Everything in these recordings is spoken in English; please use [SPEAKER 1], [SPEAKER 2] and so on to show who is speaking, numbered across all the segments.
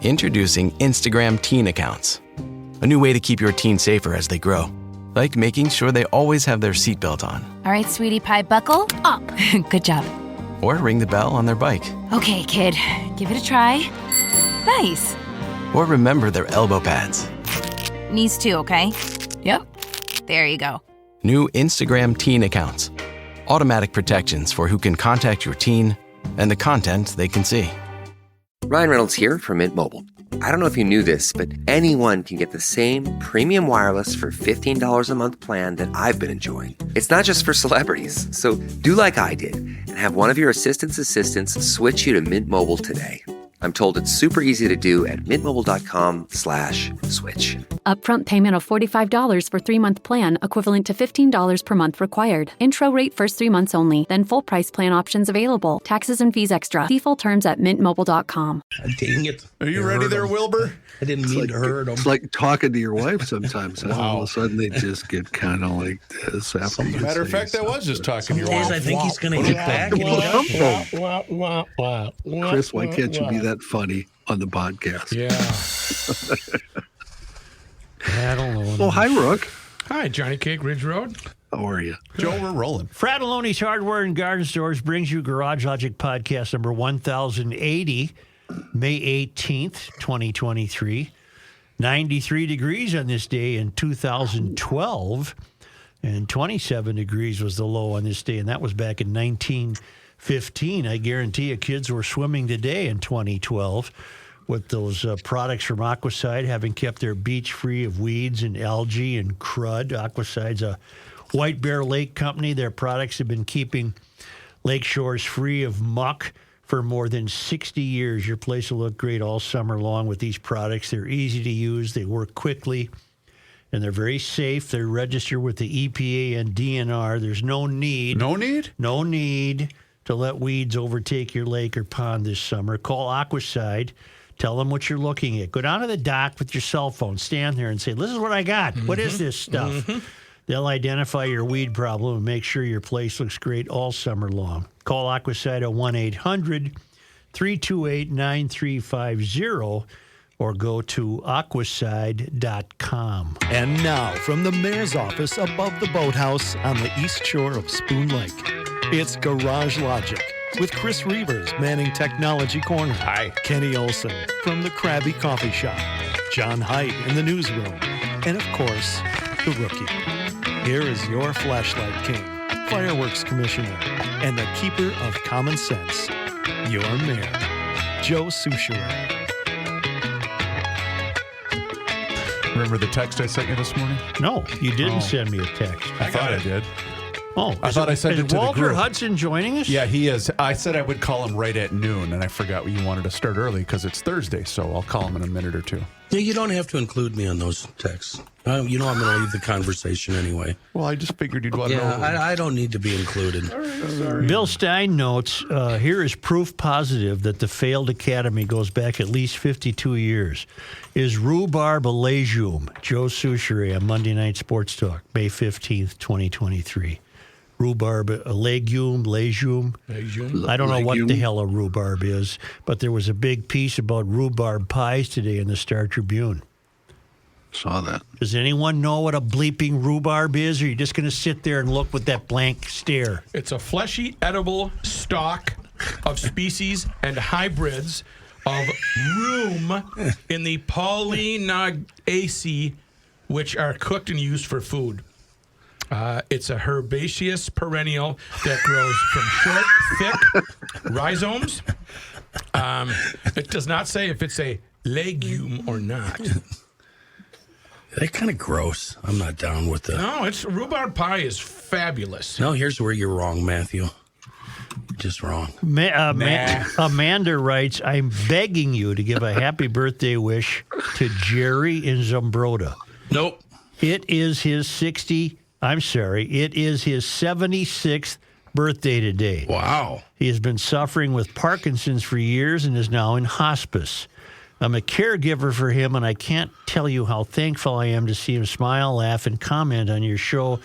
[SPEAKER 1] Introducing Instagram teen accounts. A new way to keep your teen safer as they grow. Like making sure they always have their seatbelt on.
[SPEAKER 2] All right, sweetie pie, buckle up. Good job.
[SPEAKER 1] Or ring the bell on their bike.
[SPEAKER 2] Okay, kid, give it a try. Nice.
[SPEAKER 1] Or remember their elbow pads.
[SPEAKER 2] Knees too, okay? Yep. There you go.
[SPEAKER 1] New Instagram teen accounts. Automatic protections for who can contact your teen and the content they can see.
[SPEAKER 3] Ryan Reynolds here from Mint Mobile. I don't know if you knew this, but anyone can get the same premium wireless for $15 a month plan that I've been enjoying. It's not just for celebrities. So do like I did and have one of your assistants switch you to Mint Mobile today. I'm told it's super easy to do at mintmobile.com/switch.
[SPEAKER 4] Upfront payment of $45 for 3-month plan, equivalent to $15 per month required. Intro rate first 3 months only, then full price plan options available. Taxes and fees extra. See full terms at mintmobile.com.
[SPEAKER 5] Dang it.
[SPEAKER 6] Are you ready there, Wilbur?
[SPEAKER 5] I didn't mean to hurt him.
[SPEAKER 7] It's like talking to your wife sometimes. Wow. All of a sudden, they just get kind of like this.
[SPEAKER 6] Matter of fact, I was just talking to your wife.
[SPEAKER 5] I think he's going to hit back.
[SPEAKER 7] Chris, why can't you be that funny on the podcast?
[SPEAKER 6] Yeah.
[SPEAKER 5] I don't know.
[SPEAKER 7] Oh, hi, Rook.
[SPEAKER 6] Hi, Johnny Cake Ridge Road.
[SPEAKER 7] How are you?
[SPEAKER 6] Joe, we're rolling.
[SPEAKER 5] Fratelloni's Hardware and Garden Stores brings you Garage Logic Podcast number 1080, May 18th, 2023. 93 degrees on this day in 2012, and 27 degrees was the low on this day, and that was back in 1915. I guarantee you kids were swimming today in 2012 with those products from Aquacide, having kept their beach free of weeds and algae and crud. Aquacide's a White Bear Lake company. Their products have been keeping lake shores free of muck for more than 60 years. Your place will look great all summer long with these products. They're easy to use, they work quickly, and they're very safe. They're registered with the EPA and DNR. There's no need to let weeds overtake your lake or pond this summer. Call Aquacide. Tell them what you're looking at. Go down to the dock with your cell phone. Stand there and say, this is what I got. What is this stuff? They'll identify your weed problem and make sure your place looks great all summer long. Call Aquacide at 1-800-328-9350 or go to aquacide.com.
[SPEAKER 8] And now, from the mayor's office above the boathouse on the east shore of Spoon Lake, it's Garage Logic with Chris Reavers manning Technology Corner.
[SPEAKER 6] Hi.
[SPEAKER 8] Kenny Olson from the Krabby Coffee Shop. John Heidt in the newsroom. And, of course, the Rookie. Here is your flashlight king, fireworks commissioner, and the keeper of common sense, your mayor, Joe Souchere.
[SPEAKER 6] Remember the text I sent you this morning?
[SPEAKER 5] No, you didn't send me a text.
[SPEAKER 6] I thought I did.
[SPEAKER 5] Oh,
[SPEAKER 6] I thought I sent it to the
[SPEAKER 5] Walter
[SPEAKER 6] group.
[SPEAKER 5] Hudson joining us?
[SPEAKER 6] Yeah, he is. I said I would call him right at noon, and I forgot you wanted to start early because it's Thursday, so I'll call him in a minute or two.
[SPEAKER 9] Yeah, you don't have to include me on those texts. You know I'm going to leave the conversation anyway.
[SPEAKER 6] Well, I just figured you'd want to know.
[SPEAKER 9] I don't need to be included.
[SPEAKER 6] Sorry.
[SPEAKER 5] Bill Stein notes, here is proof positive that the failed academy goes back at least 52 years. Is rhubarb a legume? Joe Souchere on Monday Night Sports Talk, May 15th, 2023. Rhubarb, a legume. I don't know what the hell a rhubarb is, but there was a big piece about rhubarb pies today in the Star Tribune.
[SPEAKER 7] Saw that.
[SPEAKER 5] Does anyone know what a bleeping rhubarb is, or are you just going to sit there and look with that blank stare?
[SPEAKER 10] It's a fleshy, edible stalk of species and hybrids of rheum in the Pollinaceae, which are cooked and used for food. It's a herbaceous perennial that grows from short, thick rhizomes. It does not say if it's a legume or not.
[SPEAKER 9] They're kind of gross. I'm not down with that.
[SPEAKER 10] No, rhubarb pie is fabulous.
[SPEAKER 9] No, here's where you're wrong, Matthew. Just wrong.
[SPEAKER 5] Amanda writes, I'm begging you to give a happy birthday wish to Jerry in Zumbrota.
[SPEAKER 9] Nope.
[SPEAKER 5] It is his 76th birthday today.
[SPEAKER 9] Wow.
[SPEAKER 5] He has been suffering with Parkinson's for years and is now in hospice. I'm a caregiver for him, and I can't tell you how thankful I am to see him smile, laugh, and comment on your show.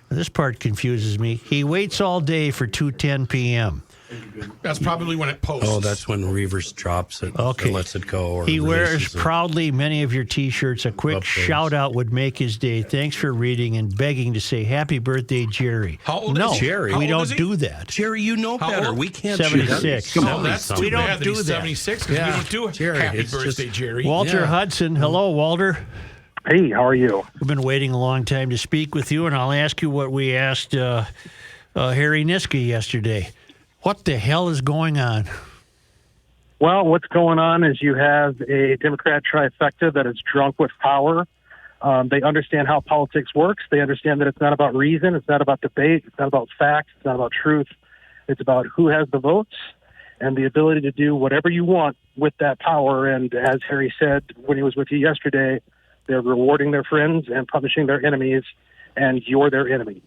[SPEAKER 5] This part confuses me. He waits all day for 2:10 p.m.
[SPEAKER 10] That's probably when it posts.
[SPEAKER 9] Oh, that's when Reavers drops it.
[SPEAKER 5] Okay.
[SPEAKER 9] Or lets it go. Or
[SPEAKER 5] He wears
[SPEAKER 9] releases it.
[SPEAKER 5] proudly many of your T-shirts. A quick
[SPEAKER 9] Updates.
[SPEAKER 5] shout-out would make his day. Thanks for reading and begging to say happy birthday, Jerry.
[SPEAKER 10] How old
[SPEAKER 5] no,
[SPEAKER 10] is he?
[SPEAKER 9] Jerry.
[SPEAKER 10] How
[SPEAKER 5] we
[SPEAKER 10] old
[SPEAKER 5] don't
[SPEAKER 10] is he?
[SPEAKER 5] do that.
[SPEAKER 9] Jerry, you know
[SPEAKER 10] How
[SPEAKER 9] better.
[SPEAKER 10] old?
[SPEAKER 9] We can't
[SPEAKER 5] 76.
[SPEAKER 9] shoot
[SPEAKER 10] Oh, that's too
[SPEAKER 5] We don't
[SPEAKER 10] bad that
[SPEAKER 5] do
[SPEAKER 10] he's
[SPEAKER 5] that.
[SPEAKER 10] 76 because
[SPEAKER 9] Yeah.
[SPEAKER 10] we don't do
[SPEAKER 9] Jerry,
[SPEAKER 10] happy
[SPEAKER 9] it's
[SPEAKER 10] birthday,
[SPEAKER 9] just-
[SPEAKER 10] Jerry.
[SPEAKER 5] Walter
[SPEAKER 9] Yeah.
[SPEAKER 5] Hudson. Hello, Walter.
[SPEAKER 11] Hey, how are you?
[SPEAKER 5] We've been waiting a long time to speak with you, and I'll ask you what we asked Harry Niska yesterday. What the hell is going on?
[SPEAKER 11] Well, what's going on is you have a Democrat trifecta that is drunk with power. They understand how politics works. They understand that it's not about reason. It's not about debate. It's not about facts. It's not about truth. It's about who has the votes and the ability to do whatever you want with that power. And as Harry said when he was with you yesterday, they're rewarding their friends and punishing their enemies, and you're their enemy.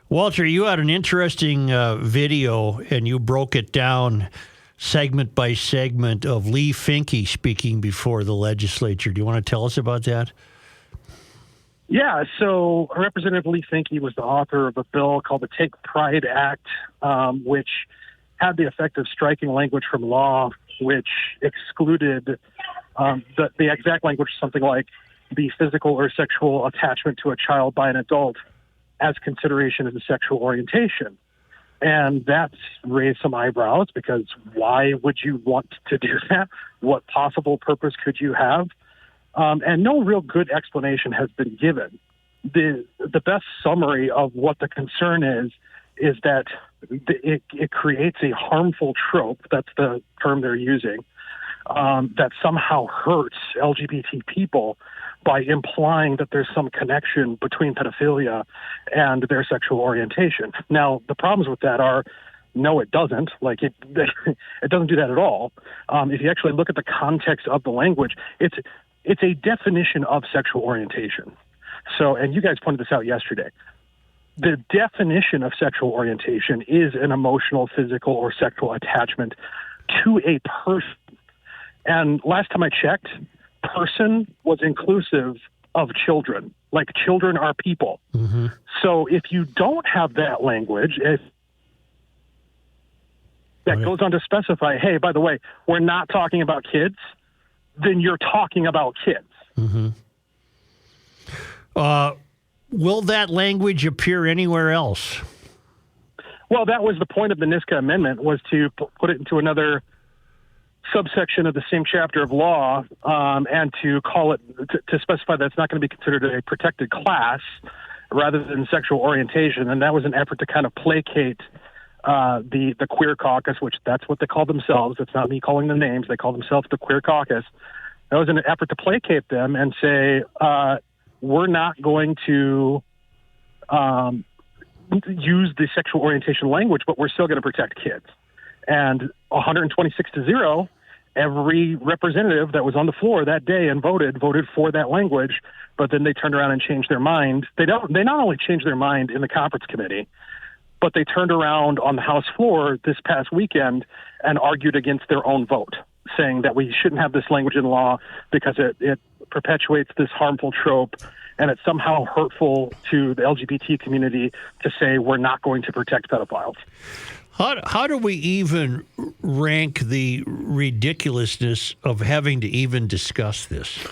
[SPEAKER 5] Walter, you had an interesting video, and you broke it down segment by segment of Lee Finke speaking before the legislature. Do you want to tell us about that?
[SPEAKER 11] Yeah, so Representative Lee Finke was the author of a bill called the Take Pride Act, which had the effect of striking language from law, which excluded the exact language, something like the physical or sexual attachment to a child by an adult as consideration of the sexual orientation. And that's raised some eyebrows because why would you want to do that? What possible purpose could you have? And no real good explanation has been given. The best summary of what the concern is that it creates a harmful trope, that's the term they're using, that somehow hurts LGBT people by implying that there's some connection between pedophilia and their sexual orientation. Now, the problems with that are, no, it doesn't. Like, it doesn't do that at all. If you actually look at the context of the language, it's a definition of sexual orientation. So, and you guys pointed this out yesterday. The definition of sexual orientation is an emotional, physical, or sexual attachment to a person. And last time I checked, person was inclusive of children. Like, children are people. Mm-hmm. So if you don't have that language, goes on to specify, hey, by the way, we're not talking about kids, then you're talking about kids.
[SPEAKER 5] Mm-hmm. Will that language appear anywhere else?
[SPEAKER 11] Well, that was the point of the Niska Amendment, was to put it into another subsection of the same chapter of law, and to call it, to specify that it's not going to be considered a protected class rather than sexual orientation. And that was an effort to kind of placate the queer caucus, which that's what they call themselves. It's not me calling them names. They call themselves the queer caucus. That was an effort to placate them and say, we're not going to use the sexual orientation language, but we're still going to protect kids. And 126-0, every representative that was on the floor that day and voted for that language, but then they turned around and changed their mind. They not only changed their mind in the conference committee, but they turned around on the House floor this past weekend and argued against their own vote, saying that we shouldn't have this language in law because it perpetuates this harmful trope, and it's somehow hurtful to the LGBT community to say we're not going to protect pedophiles.
[SPEAKER 5] How do we even rank the ridiculousness of having to even discuss this?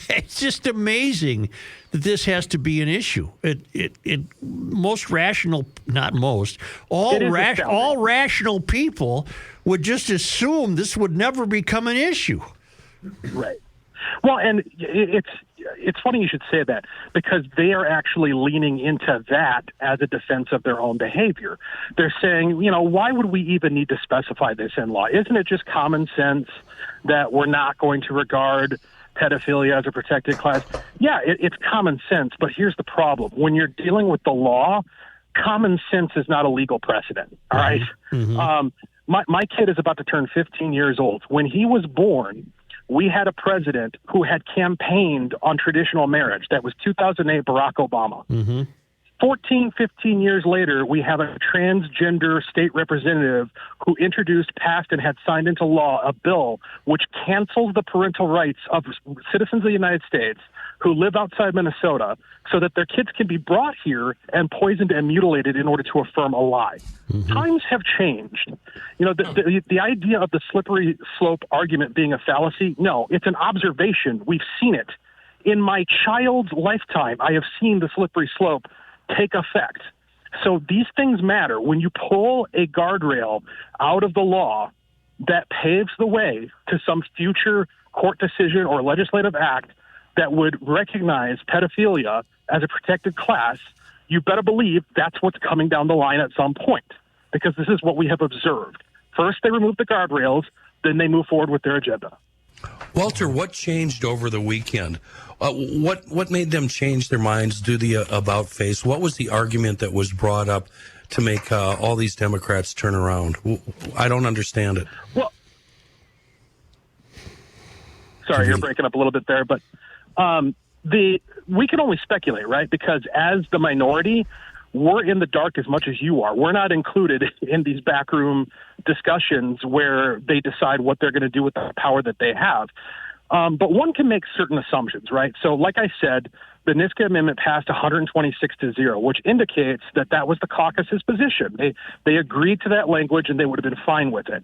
[SPEAKER 5] It's just amazing that this has to be an issue. Most rational, not most, all rational people would just assume this would never become an issue.
[SPEAKER 11] Right. Well, and it's funny you should say that, because they are actually leaning into that as a defense of their own behavior. They're saying, why would we even need to specify this in law? Isn't it just common sense that we're not going to regard pedophilia as a protected class? Yeah, it's common sense, but here's the problem. When you're dealing with the law, common sense is not a legal precedent, all right? Mm-hmm. My kid is about to turn 15 years old. When he was born, we had a president who had campaigned on traditional marriage. That was 2008 Barack Obama. Mm-hmm. 14, 15 years later, we have a transgender state representative who passed, and had signed into law a bill which cancels the parental rights of citizens of the United States who live outside Minnesota so that their kids can be brought here and poisoned and mutilated in order to affirm a lie. Times have changed. You know, the idea of the slippery slope argument being a fallacy, no, it's an observation. We've seen it. In my child's lifetime, I have seen the slippery slope take effect. So these things matter. When you pull a guardrail out of the law that paves the way to some future court decision or legislative act that would recognize pedophilia as a protected class, you better believe that's what's coming down the line at some point, because this is what we have observed. First, they remove the guardrails, then they move forward with their agenda.
[SPEAKER 9] Walter, what changed over the weekend? What made them change their minds, do the about face? What was the argument that was brought up to make all these Democrats turn around? I don't understand it.
[SPEAKER 11] Well, sorry, you're breaking up a little bit there, but we can only speculate, right? Because as the minority, we're in the dark as much as you are. We're not included in these backroom discussions where they decide what they're going to do with the power that they have. But one can make certain assumptions, right? So like I said, the Niska Amendment passed 126-0, which indicates that that was the caucus's position. They agreed to that language and they would have been fine with it.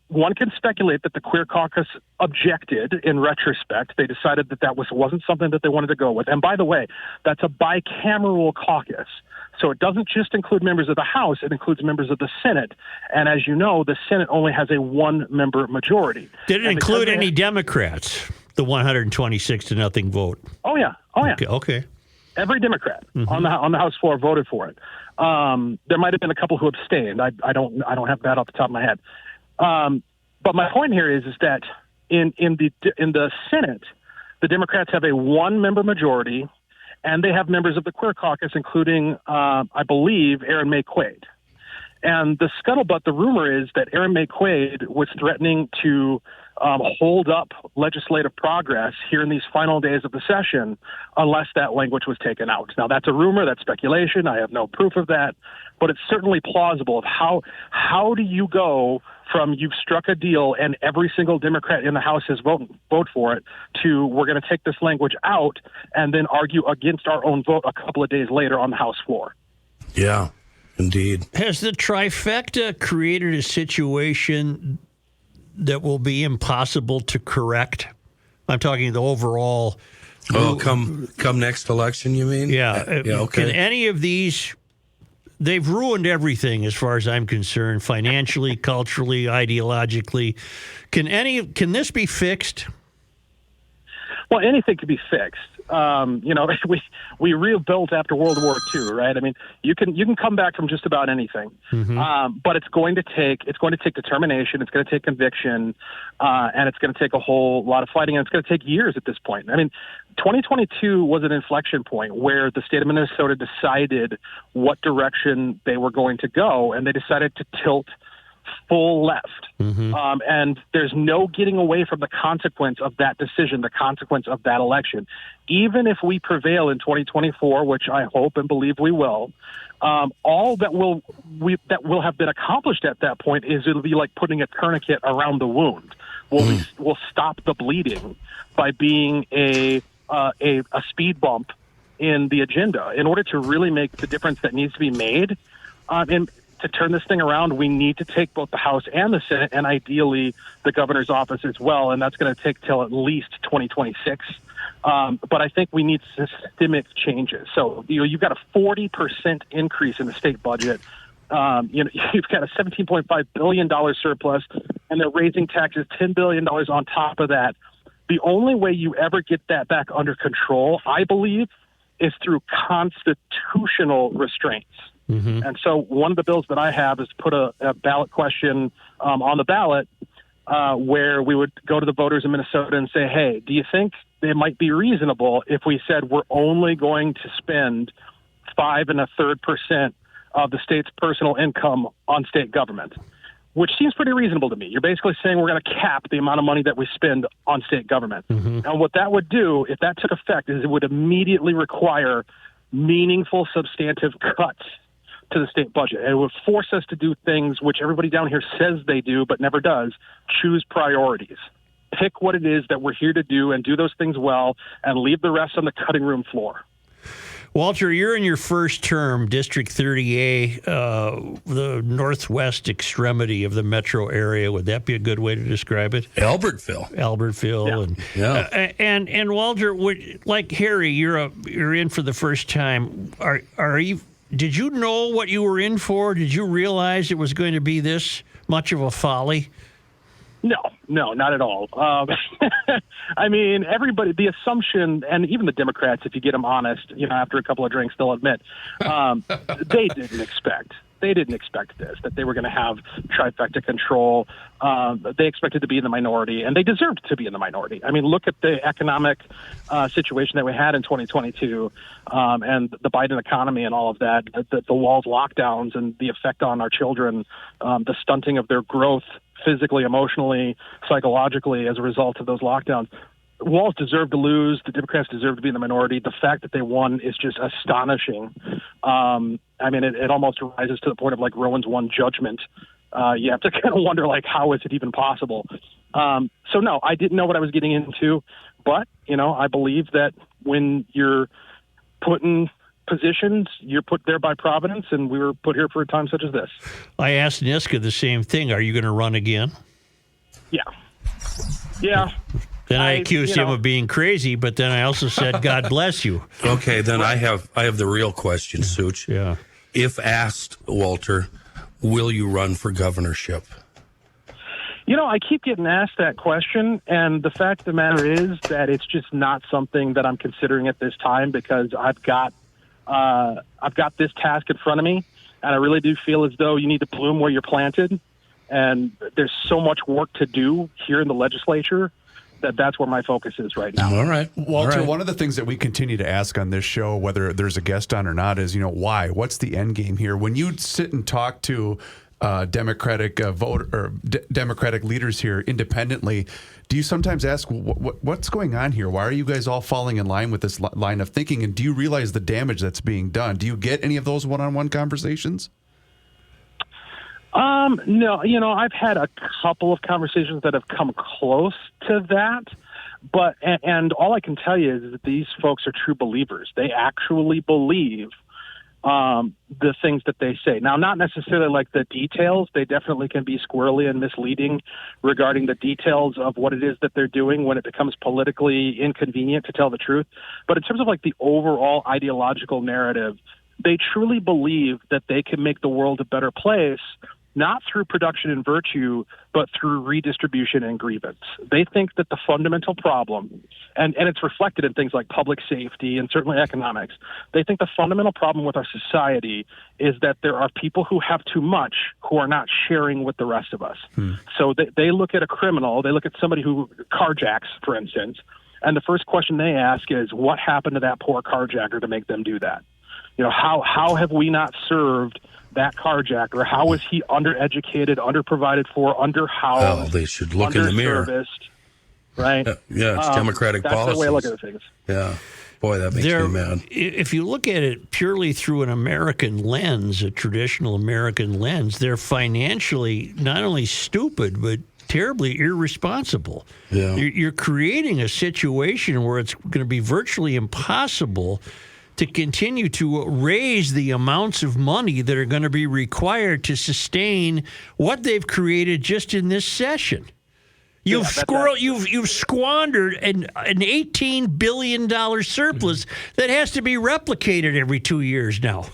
[SPEAKER 11] One can speculate that the Queer Caucus objected in retrospect. They decided that that wasn't something that they wanted to go with. And by the way, that's a bicameral caucus. So it doesn't just include members of the House, it includes members of the Senate. And as you know, the Senate only has a one-member majority.
[SPEAKER 5] Did it include any Democrats, the 126-0 vote?
[SPEAKER 11] Oh, yeah. Oh, yeah.
[SPEAKER 5] Okay.
[SPEAKER 11] Every Democrat on the House floor voted for it. There might have been a couple who abstained. I don't have that off the top of my head. But my point here is that in the Senate, the Democrats have a one-member majority, and they have members of the Queer Caucus, including, I believe, Aaron May Quaid. And the scuttlebutt, the rumor is that Aaron May Quaid was threatening to hold up legislative progress here in these final days of the session unless that language was taken out. Now, that's a rumor, that's speculation. I have no proof of that, but it's certainly plausible. Of how do you go from you've struck a deal and every single Democrat in the House has vote for it to we're going to take this language out and then argue against our own vote a couple of days later on the House floor?
[SPEAKER 9] Yeah, indeed.
[SPEAKER 5] Has the trifecta created a situation that will be impossible to correct? I'm talking the overall.
[SPEAKER 9] Oh, come next election, you mean?
[SPEAKER 5] Yeah.
[SPEAKER 9] Okay.
[SPEAKER 5] Can any of these? They've ruined everything as far as I'm concerned, financially, culturally, ideologically. Can this be fixed?
[SPEAKER 11] Well, anything can be fixed. We rebuilt after World War II, right? I mean, you can come back from just about anything, but it's going to take determination, it's going to take conviction, and it's going to take a whole lot of fighting, and it's going to take years at this point. I mean, 2022 was an inflection point where the state of Minnesota decided what direction they were going to go, and they decided to tilt full left. And there's no getting away from the consequence of that decision, the consequence of that election. Even if we prevail in 2024, which I hope and believe we will, all that will have been accomplished at that point is it'll be like putting a tourniquet around the wound. We'll stop the bleeding by being a speed bump in the agenda. In order to really make the difference that needs to be made, and to turn this thing around, we need to take both the House and the Senate, and ideally the governor's office as well. And that's going to take till at least 2026. But I think we need systemic changes. So you've got a 40% increase in the state budget. You've got a $17.5 billion surplus, and they're raising taxes $10 billion on top of that. The only way you ever get that back under control, I believe, is through constitutional restraints. And so one of the bills that I have is to put a ballot question on the ballot where we would go to the voters in Minnesota and say, hey, do you think it might be reasonable if we said we're only going to spend 5 1/3% of the state's personal income on state government, which seems pretty reasonable to me. You're basically saying we're going to cap the amount of money that we spend on state government. And what that would do, if that took effect, is it would immediately require meaningful, substantive cuts to the state budget. And it would force us to do things which everybody down here says they do but never does, choose priorities. pick what it is that we're here to do and do those things well and leave the rest on the cutting room floor.
[SPEAKER 5] Walter, you're in your first term, District 30A, the northwest extremity of the metro area. Would that be a good way to describe it?
[SPEAKER 9] Albertville.
[SPEAKER 5] And Walter, like Harry, you're in for the first time. Are you? Did you know what you were in for? Did you realize it was going to be this much of a folly?
[SPEAKER 11] No, not at all. I mean, everybody, the assumption, and even the Democrats, if you get them honest, after a couple of drinks, they'll admit, they didn't expect this, that they were going to have trifecta control. They expected to be in the minority, and they deserved to be in the minority. I mean, look at the economic situation that we had in 2022 and the Biden economy and all of that, the Walz lockdowns and the effect on our children, the stunting of their growth physically, emotionally, psychologically as a result of those lockdowns. Walz deserved to lose. The Democrats deserve to be in the minority. The fact that they won is just astonishing. I mean, it almost rises to the point of like Rowan's won judgment. You have to kind of wonder, like, how is it even possible? So, no, I didn't know what I was getting into. But, I believe that when you're put in positions, you're put there by Providence, and we were put here for a time such as this.
[SPEAKER 5] I asked Niska the same thing. Are you going to run again?
[SPEAKER 11] Yeah.
[SPEAKER 5] Then I accused him of being crazy, but then I also said, God bless you.
[SPEAKER 9] Okay, then I have the real question, Such.
[SPEAKER 5] Yeah.
[SPEAKER 9] If asked, Walter, will you run for governorship?
[SPEAKER 11] I keep getting asked that question, and the fact of the matter is that it's just not something that I'm considering at this time because I've got this task in front of me, and I really do feel as though you need to bloom where you're planted, and there's so much work to do here in the legislature that's where my focus is right now.
[SPEAKER 9] All right.
[SPEAKER 6] Walter, one of the things that we continue to ask on this show, whether there's a guest on or not, is, why? What's the end game here? When you sit and talk to Democratic Democratic leaders here independently, do you sometimes ask, what's going on here? Why are you guys all falling in line with this line of thinking? And do you realize the damage that's being done? Do you get any of those one-on-one conversations?
[SPEAKER 11] No, I've had a couple of conversations that have come close to that, but, and all I can tell you is that these folks are true believers. They actually believe the things that they say. Now, not necessarily like the details. They definitely can be squirrely and misleading regarding the details of what it is that they're doing when it becomes politically inconvenient to tell the truth. But in terms of like the overall ideological narrative, they truly believe that they can make the world a better place, not through production and virtue, but through redistribution and grievance. They think that the fundamental problem, and it's reflected in things like public safety and certainly economics, they think the fundamental problem with our society is that there are people who have too much who are not sharing with the rest of us. So they look at a criminal, they look at somebody who carjacks, for instance, and the first question they ask is, what happened to that poor carjacker to make them do that? How have we not served that carjacker? How is he undereducated, underprovided for, underhoused?
[SPEAKER 9] Well, they should look in the mirror.
[SPEAKER 11] Right?
[SPEAKER 9] Yeah, it's Democratic policies.
[SPEAKER 11] That's the way I look at things.
[SPEAKER 9] Yeah. Boy, that makes me mad.
[SPEAKER 5] If you look at it purely through an American lens, a traditional American lens, they're financially not only stupid, but terribly irresponsible.
[SPEAKER 9] Yeah.
[SPEAKER 5] You're creating a situation where it's going to be virtually impossible to continue to raise the amounts of money that are going to be required to sustain what they've created just in this session. You've squandered an $18 billion surplus that has to be replicated every 2 years now.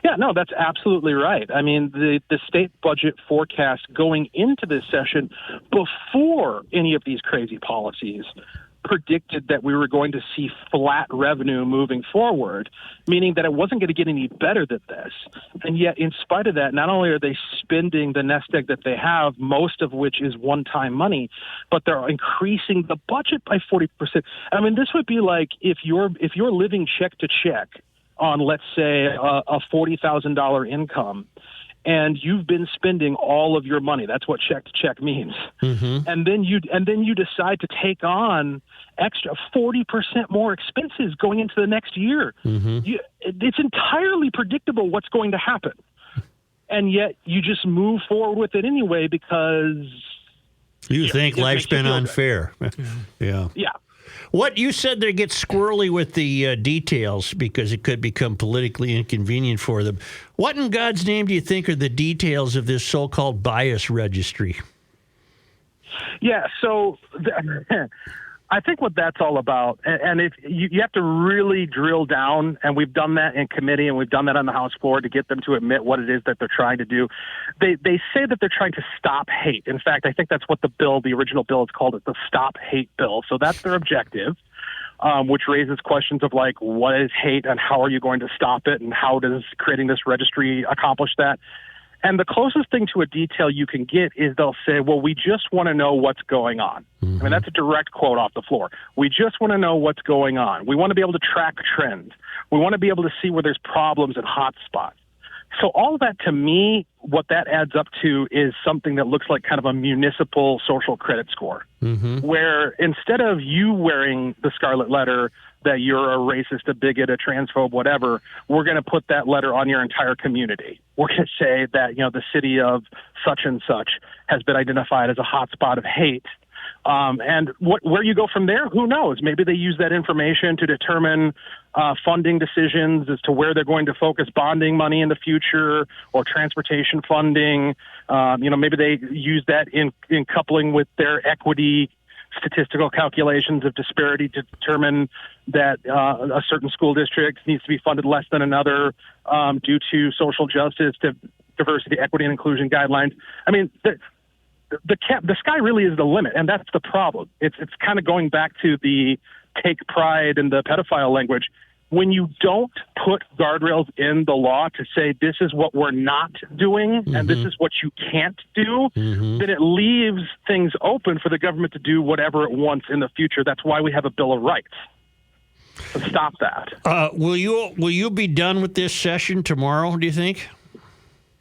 [SPEAKER 11] Yeah, no, that's absolutely right. I mean, the state budget forecast going into this session before any of these crazy policies predicted that we were going to see flat revenue moving forward, meaning that it wasn't going to get any better than this. And yet, in spite of that, not only are they spending the nest egg that they have, most of which is one-time money, but they're increasing the budget by 40%. I mean, this would be like if you're living check to check on, let's say, a $40,000 income, and you've been spending all of your money. That's what check to check means. Mm-hmm. And then you decide to take on extra 40% more expenses going into the next year. Mm-hmm. It's entirely predictable what's going to happen. And yet you just move forward with it anyway because
[SPEAKER 5] You think
[SPEAKER 11] it
[SPEAKER 5] life's
[SPEAKER 11] makes you
[SPEAKER 5] been
[SPEAKER 11] feel good.
[SPEAKER 5] unfair. Yeah.
[SPEAKER 11] Yeah.
[SPEAKER 5] What you said they get squirrely with the details because it could become politically inconvenient for them. What in God's name do you think are the details of this so-called bias registry?
[SPEAKER 11] Yeah, so I think what that's all about, and if you have to really drill down, and we've done that in committee and we've done that on the House floor to get them to admit what it is that they're trying to do. They say that they're trying to stop hate. In fact, I think that's what the original bill is called, it the Stop Hate Bill. So that's their objective, which raises questions of like, what is hate and how are you going to stop it, and how does creating this registry accomplish that? And the closest thing to a detail you can get is they'll say, well, we just want to know what's going on. I mean, that's a direct quote off the floor. We just want to know what's going on. We want to be able to track trends. We want to be able to see where there's problems and hot spots. So all of that, to me, what that adds up to is something that looks like kind of a municipal social credit score, where instead of you wearing the scarlet letter that you're a racist, a bigot, a transphobe, whatever, we're going to put that letter on your entire community. We're going to say that, the city of such and such has been identified as a hotspot of hate. And where you go from there, who knows? Maybe they use that information to determine funding decisions as to where they're going to focus bonding money in the future or transportation funding. Maybe they use that in coupling with their equity statistical calculations of disparity to determine that a certain school district needs to be funded less than another due to social justice, to diversity, equity, and inclusion guidelines. I mean, the sky really is the limit, and that's the problem. It's kind of going back to the take pride in the pedophile language. When you don't put guardrails in the law to say this is what we're not doing and this is what you can't do, then it leaves things open for the government to do whatever it wants in the future. That's why we have a Bill of Rights, to stop that.
[SPEAKER 5] Will you be done with this session tomorrow, do you think?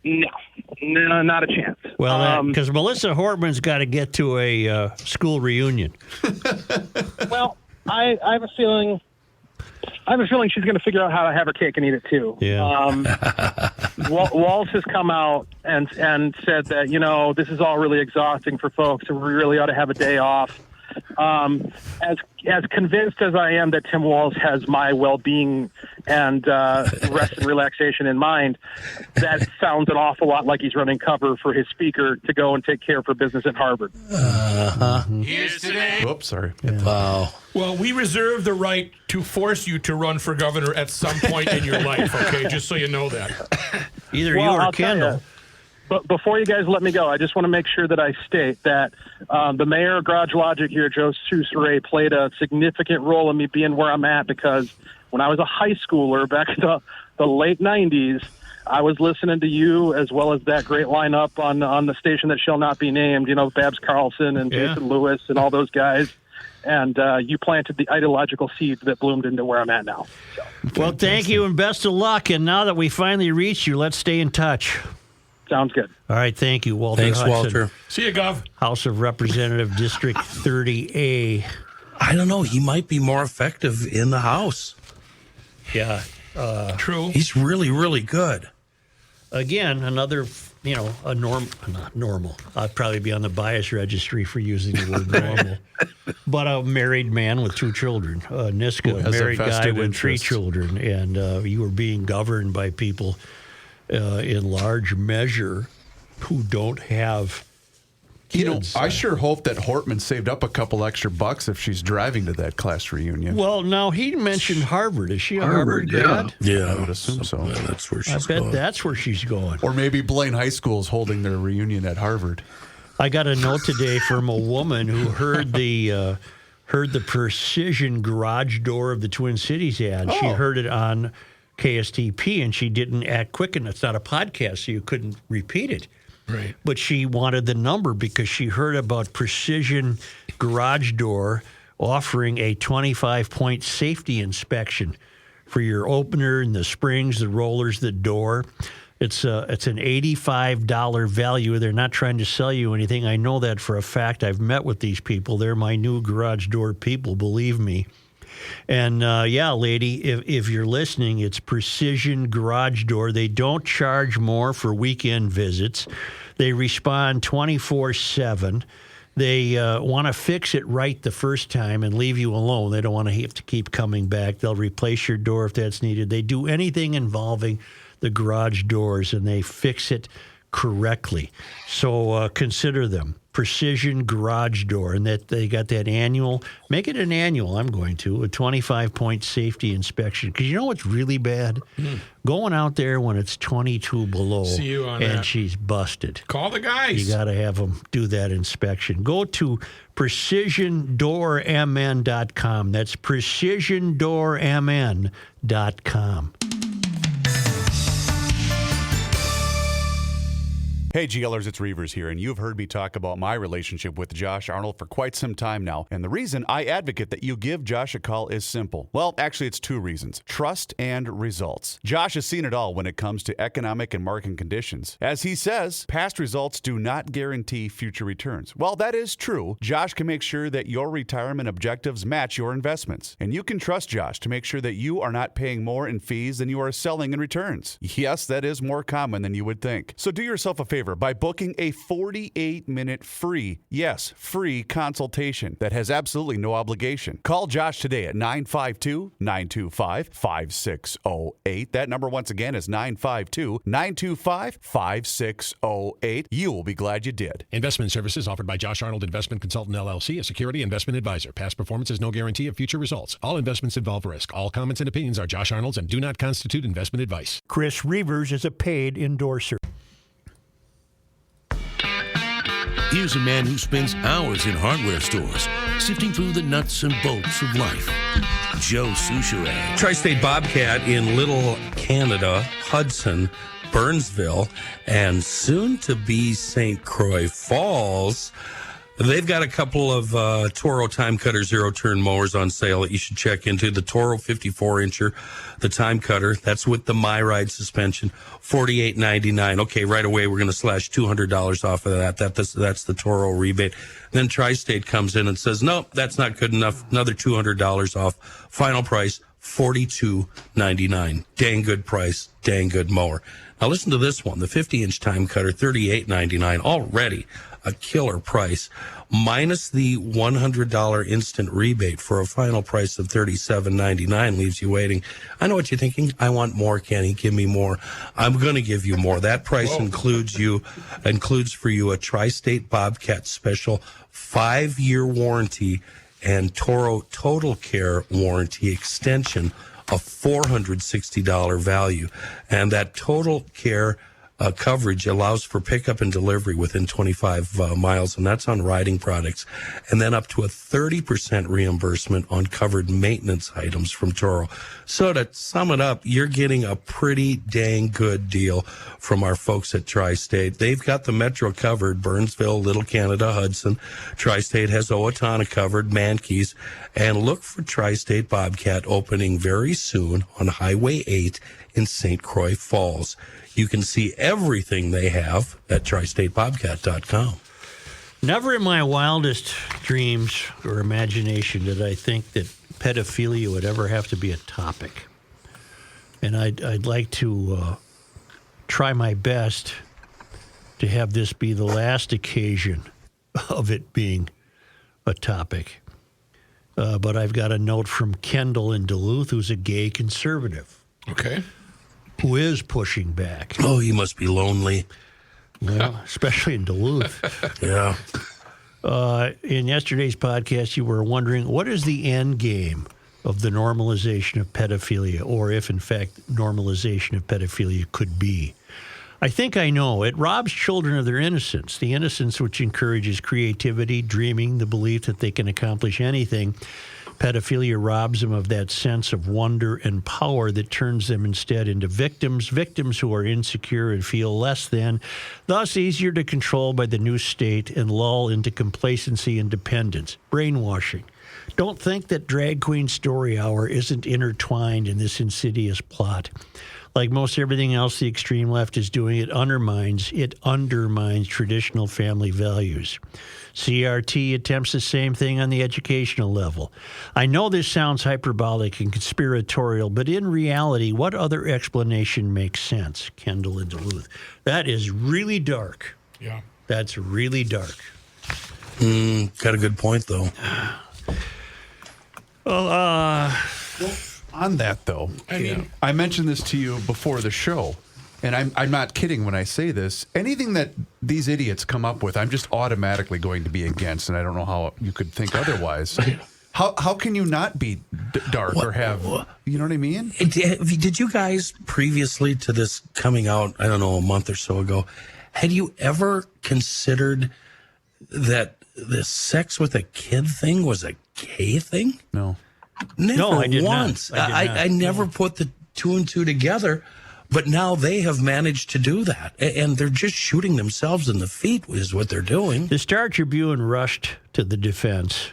[SPEAKER 11] No, not a chance.
[SPEAKER 5] Well, because Melissa Hortman's got to get to a school reunion.
[SPEAKER 11] Well, I have a feeling she's going to figure out how to have her cake and eat it too.
[SPEAKER 5] Yeah.
[SPEAKER 11] Walz has come out and said that this is all really exhausting for folks, and we really ought to have a day off. As convinced as I am that Tim Walz has my well-being and rest and relaxation in mind, that sounds an awful lot like he's running cover for his speaker to go and take care of her business at Harvard.
[SPEAKER 10] Here's today.
[SPEAKER 6] Oops, sorry.
[SPEAKER 5] Yeah.
[SPEAKER 9] Wow.
[SPEAKER 10] Well, we reserve the right to force you to run for governor at some point in your life, okay? Just so you know that.
[SPEAKER 5] Either you or
[SPEAKER 11] I'll
[SPEAKER 5] Kendall.
[SPEAKER 11] But before you guys let me go, I just want to make sure that I state that the mayor of Garage Logic here, Joe Sousaray, played a significant role in me being where I'm at, because when I was a high schooler back in the late 90s, I was listening to you as well as that great lineup on the station that shall not be named, Babs Carlson and Jason Lewis and all those guys. And you planted the ideological seeds that bloomed into where I'm at now. So.
[SPEAKER 5] Well, thank you and best of luck. And now that we finally reached you, let's stay in touch.
[SPEAKER 11] Sounds good.
[SPEAKER 5] All right, thank you, Walter
[SPEAKER 9] Thanks,
[SPEAKER 5] Hudson.
[SPEAKER 9] Walter.
[SPEAKER 10] See you, Gov.
[SPEAKER 5] House of Representative District 30A.
[SPEAKER 9] I don't know. He might be more effective in the House.
[SPEAKER 5] Yeah.
[SPEAKER 10] True.
[SPEAKER 9] He's really, really good.
[SPEAKER 5] Again, another, not normal. I'd probably be on the bias registry for using the word normal. But a married man with 2 children. Niska, a married guy with 3 children. And you were being governed by people in large measure who don't have kids.
[SPEAKER 6] I sure hope that Hortman saved up a couple extra bucks if she's driving to that class reunion.
[SPEAKER 5] Well, now he mentioned Harvard. Is she a Harvard grad?
[SPEAKER 9] Yeah,
[SPEAKER 6] I would assume so.
[SPEAKER 9] That's where
[SPEAKER 5] I
[SPEAKER 9] she's
[SPEAKER 5] bet
[SPEAKER 9] going.
[SPEAKER 5] that's where she's going.
[SPEAKER 6] Or maybe Blaine High School is holding their reunion at Harvard.
[SPEAKER 5] I got a note today from a woman who heard the precision garage door of the Twin Cities ad. She heard it on KSTP, and she didn't act quick enough. It's not a podcast, so you couldn't repeat it.
[SPEAKER 10] Right.
[SPEAKER 5] But she wanted the number because she heard about Precision Garage Door offering a 25-point safety inspection for your opener and the springs, the rollers, the door. It's an $85 value. They're not trying to sell you anything. I know that for a fact. I've met with these people. They're my new garage door people, believe me. And, lady, if you're listening, it's Precision Garage Door. They don't charge more for weekend visits. They respond 24/7. They want to fix it right the first time and leave you alone. They don't want to have to keep coming back. They'll replace your door if that's needed. They do anything involving the garage doors, and they fix it correctly. So consider them. Precision Garage Door, and that they got that annual. Make it an annual. I'm going to a 25-point safety inspection, because you know what's really bad? Going out there when it's 22 below.
[SPEAKER 10] See you on
[SPEAKER 5] and
[SPEAKER 10] that.
[SPEAKER 5] She's busted.
[SPEAKER 10] Call the guys.
[SPEAKER 5] You got to have them do that inspection. Go to precisiondoormn.com. That's precisiondoormn.com.
[SPEAKER 6] Hey, GLers, it's Reavers here, and you've heard me talk about my relationship with Josh Arnold for quite some time now. And the reason I advocate that you give Josh a call is simple. Well, actually, it's two reasons: trust and results. Josh has seen it all when it comes to economic and market conditions. As he says, past results do not guarantee future returns. Well, that is true. Josh can make sure that your retirement objectives match your investments. And you can trust Josh to make sure that you are not paying more in fees than you are selling in returns. Yes, that is more common than you would think. So do yourself a favor by booking a 48-minute free consultation that has absolutely no obligation. Call Josh today at 952-925-5608. That number once again is 952-925-5608. You will be glad you did.
[SPEAKER 12] Investment services offered by Josh Arnold Investment Consultant LLC, a security investment advisor. Past performance is no guarantee of future results. All investments involve risk. All comments and opinions are Josh Arnold's and do not constitute investment advice.
[SPEAKER 5] Chris Reavers is a paid endorser.
[SPEAKER 13] Here's a man who spends hours in hardware stores, sifting through the nuts and bolts of life. Joe Soucheray.
[SPEAKER 9] Tri-State Bobcat in Little Canada, Hudson, Burnsville, and soon-to-be St. Croix Falls. They've got a couple of Toro Time Cutter zero-turn mowers on sale that you should check into. The Toro 54-incher, the Time Cutter, that's with the MyRide suspension, $48.99. Okay, right away we're going to slash $200 off of that. That's the Toro rebate. Then Tri-State comes in and says, nope, that's not good enough. Another $200 off. Final price, $42.99. Dang good price, dang good mower. Now listen to this one, the 50-inch Time Cutter, $38.99. Already a killer price, minus the $100 instant rebate for a final price of $37.99 leaves you waiting. I know what you're thinking. I want more, Kenny. Give me more. I'm going to give you more. That price includes for you a Tri-State Bobcat special 5-year warranty and Toro Total Care warranty extension of $460 value. And that Total Care coverage allows for pickup and delivery within 25 miles, and that's on riding products. And then up to a 30% reimbursement on covered maintenance items from Toro. So to sum it up, you're getting a pretty dang good deal from our folks at Tri-State. They've got the Metro covered, Burnsville, Little Canada, Hudson. Tri-State has Owatonna covered, Mankeys. And look for Tri-State Bobcat opening very soon on Highway 8 in St. Croix Falls. You can see everything they have at tristatebobcat.com.
[SPEAKER 5] Never in my wildest dreams or imagination did I think that pedophilia would ever have to be a topic. And I'd like to try my best to have this be the last occasion of it being a topic. But I've got a note from Kendall in Duluth, who's a gay conservative.
[SPEAKER 10] Okay.
[SPEAKER 5] Who is pushing back.
[SPEAKER 9] Oh, you must be lonely.
[SPEAKER 5] Well, especially in Duluth.
[SPEAKER 9] Yeah.
[SPEAKER 5] In yesterday's podcast, you were wondering, what is the end game of the normalization of pedophilia, or if, in fact, normalization of pedophilia could be? I think I know. It robs children of their innocence, the innocence which encourages creativity, dreaming, the belief that they can accomplish anything. Pedophilia robs them of that sense of wonder and power that turns them instead into victims who are insecure and feel less than, thus easier to control by the new state and lull into complacency and dependence. Brainwashing. Don't think that Drag Queen Story Hour isn't intertwined in this insidious plot. Like most everything else the extreme left is doing, it undermines traditional family values. CRT attempts the same thing on the educational level. I know this sounds hyperbolic and conspiratorial, but in reality, what other explanation makes sense? Kendall in Duluth. That is really dark.
[SPEAKER 10] Yeah.
[SPEAKER 5] That's really dark.
[SPEAKER 9] Got a good point, though.
[SPEAKER 6] Well, on that, though, I mentioned this to you before the show, and I'm not kidding when I say this. Anything that these idiots come up with, I'm just automatically going to be against, and I don't know how you could think otherwise. How can you not be dark or have, you know what I mean?
[SPEAKER 9] Did you guys, previously to this coming out, I don't know, a month or so ago, had you ever considered that the sex with a kid thing was a gay thing?
[SPEAKER 6] No.
[SPEAKER 9] Never
[SPEAKER 5] I did
[SPEAKER 9] once.
[SPEAKER 5] not.
[SPEAKER 9] I never put the two and two together, but now they have managed to do that. And they're just shooting themselves in the feet is what they're doing.
[SPEAKER 5] The Star Tribune rushed to the defense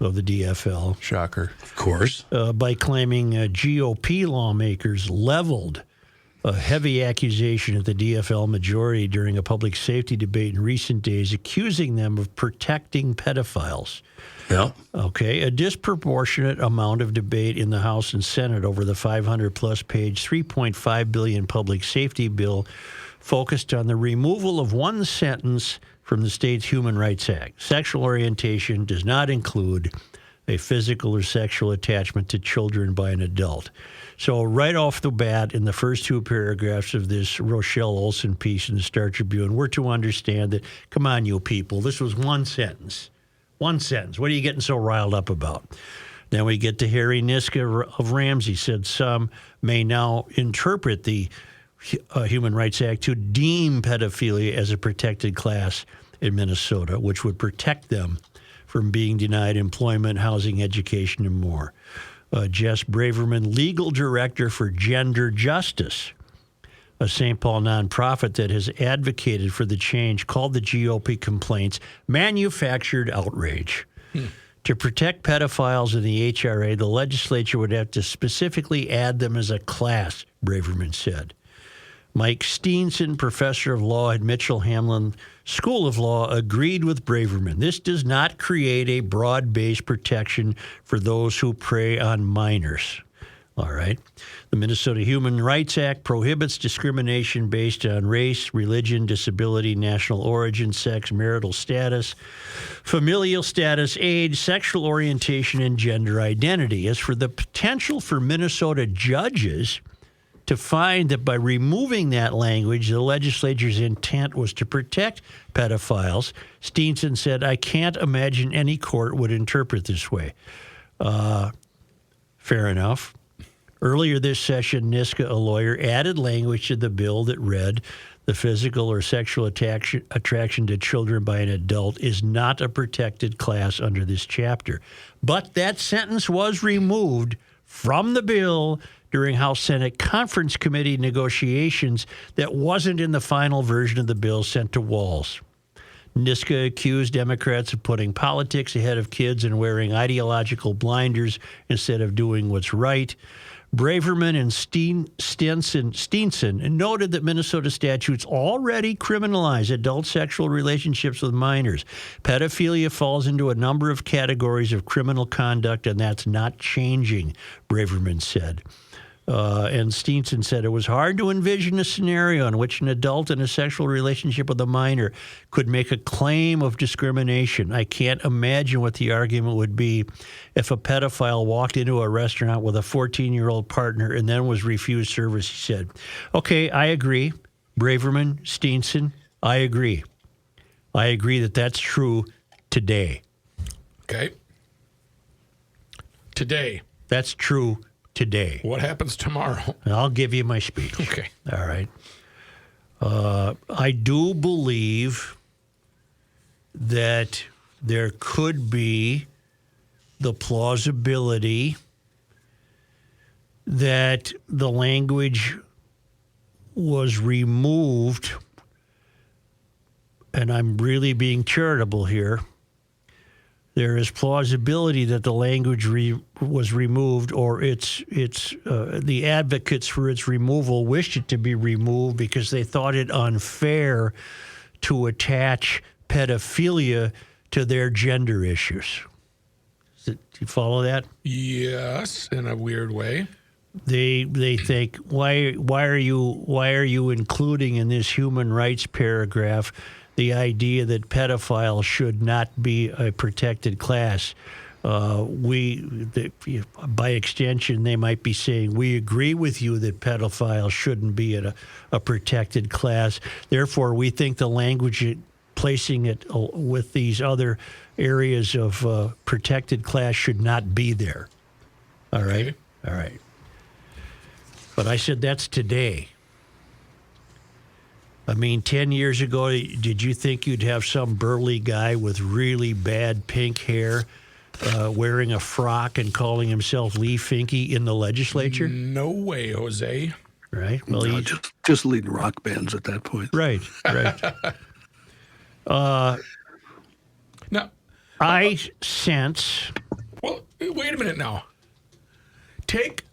[SPEAKER 5] of the DFL.
[SPEAKER 6] Shocker.
[SPEAKER 9] Of course.
[SPEAKER 5] By claiming GOP lawmakers leveled a heavy accusation at the DFL majority during a public safety debate in recent days, accusing them of protecting pedophiles.
[SPEAKER 9] Yeah.
[SPEAKER 5] Okay. A disproportionate amount of debate in the House and Senate over the 500-plus page, $3.5 billion public safety bill focused on the removal of one sentence from the state's Human Rights Act. Sexual orientation does not include a physical or sexual attachment to children by an adult. So right off the bat, in the first two paragraphs of this Rochelle Olson piece in the Star Tribune, we're to understand that, come on, you people, this was one sentence. One sentence. What are you getting so riled up about? Then we get to Harry Niska of Ramsey, said some may now interpret the Human Rights Act to deem pedophilia as a protected class in Minnesota, which would protect them from being denied employment, housing, education, and more. Jess Braverman, legal director for Gender Justice, a St. Paul nonprofit that has advocated for the change, called the GOP complaints manufactured outrage. To protect pedophiles in the HRA, the legislature would have to specifically add them as a class, Braverman said. Mike Steenson, professor of law at Mitchell-Hamlin School of Law, agreed with Braverman. This does not create a broad-based protection for those who prey on minors. All right. The Minnesota Human Rights Act prohibits discrimination based on race, religion, disability, national origin, sex, marital status, familial status, age, sexual orientation, and gender identity. As for the potential for Minnesota judges to find that by removing that language, the legislature's intent was to protect pedophiles, Steenson said, I can't imagine any court would interpret this way. Fair enough. Earlier this session, Niska, a lawyer, added language to the bill that read, the physical or sexual attraction to children by an adult is not a protected class under this chapter. But that sentence was removed from the bill during House Senate Conference Committee negotiations that wasn't in the final version of the bill sent to Walz. Niska accused Democrats of putting politics ahead of kids and wearing ideological blinders instead of doing what's right. Braverman and Steenson noted that Minnesota statutes already criminalize adult sexual relationships with minors. Pedophilia falls into a number of categories of criminal conduct, and that's not changing, Braverman said. And Steenson said it was hard to envision a scenario in which an adult in a sexual relationship with a minor could make a claim of discrimination. I can't imagine what the argument would be if a pedophile walked into a restaurant with a 14-year-old partner and then was refused service, he said. Okay, I agree. Braverman, Steenson, I agree. I agree that that's true today.
[SPEAKER 10] Okay. Today.
[SPEAKER 5] That's true today.
[SPEAKER 10] What happens tomorrow?
[SPEAKER 5] I'll give you my speech.
[SPEAKER 10] Okay.
[SPEAKER 5] All right. I do believe that there could be the plausibility that the language was removed, and I'm really being charitable here. There is plausibility that the language was removed, or the advocates for its removal wished it to be removed because they thought it unfair to attach pedophilia to their gender issues. Do you follow that?
[SPEAKER 10] Yes, in a weird way.
[SPEAKER 5] They think, why are you including in this human rights paragraph the idea that pedophiles should not be a protected class. By extension, they might be saying, we agree with you that pedophiles shouldn't be at a protected class. Therefore, we think the language placing it with these other areas of protected class should not be there. All right?
[SPEAKER 10] Okay.
[SPEAKER 5] All right. But I said that's today. I mean, 10 years ago, did you think you'd have some burly guy with really bad pink hair wearing a frock and calling himself Lee Finke in the legislature?
[SPEAKER 10] No way, Jose.
[SPEAKER 5] Right. Well,
[SPEAKER 7] No, just leading rock bands at that point.
[SPEAKER 5] Right.
[SPEAKER 10] Now,
[SPEAKER 5] I sense.
[SPEAKER 10] well, wait a minute now. Take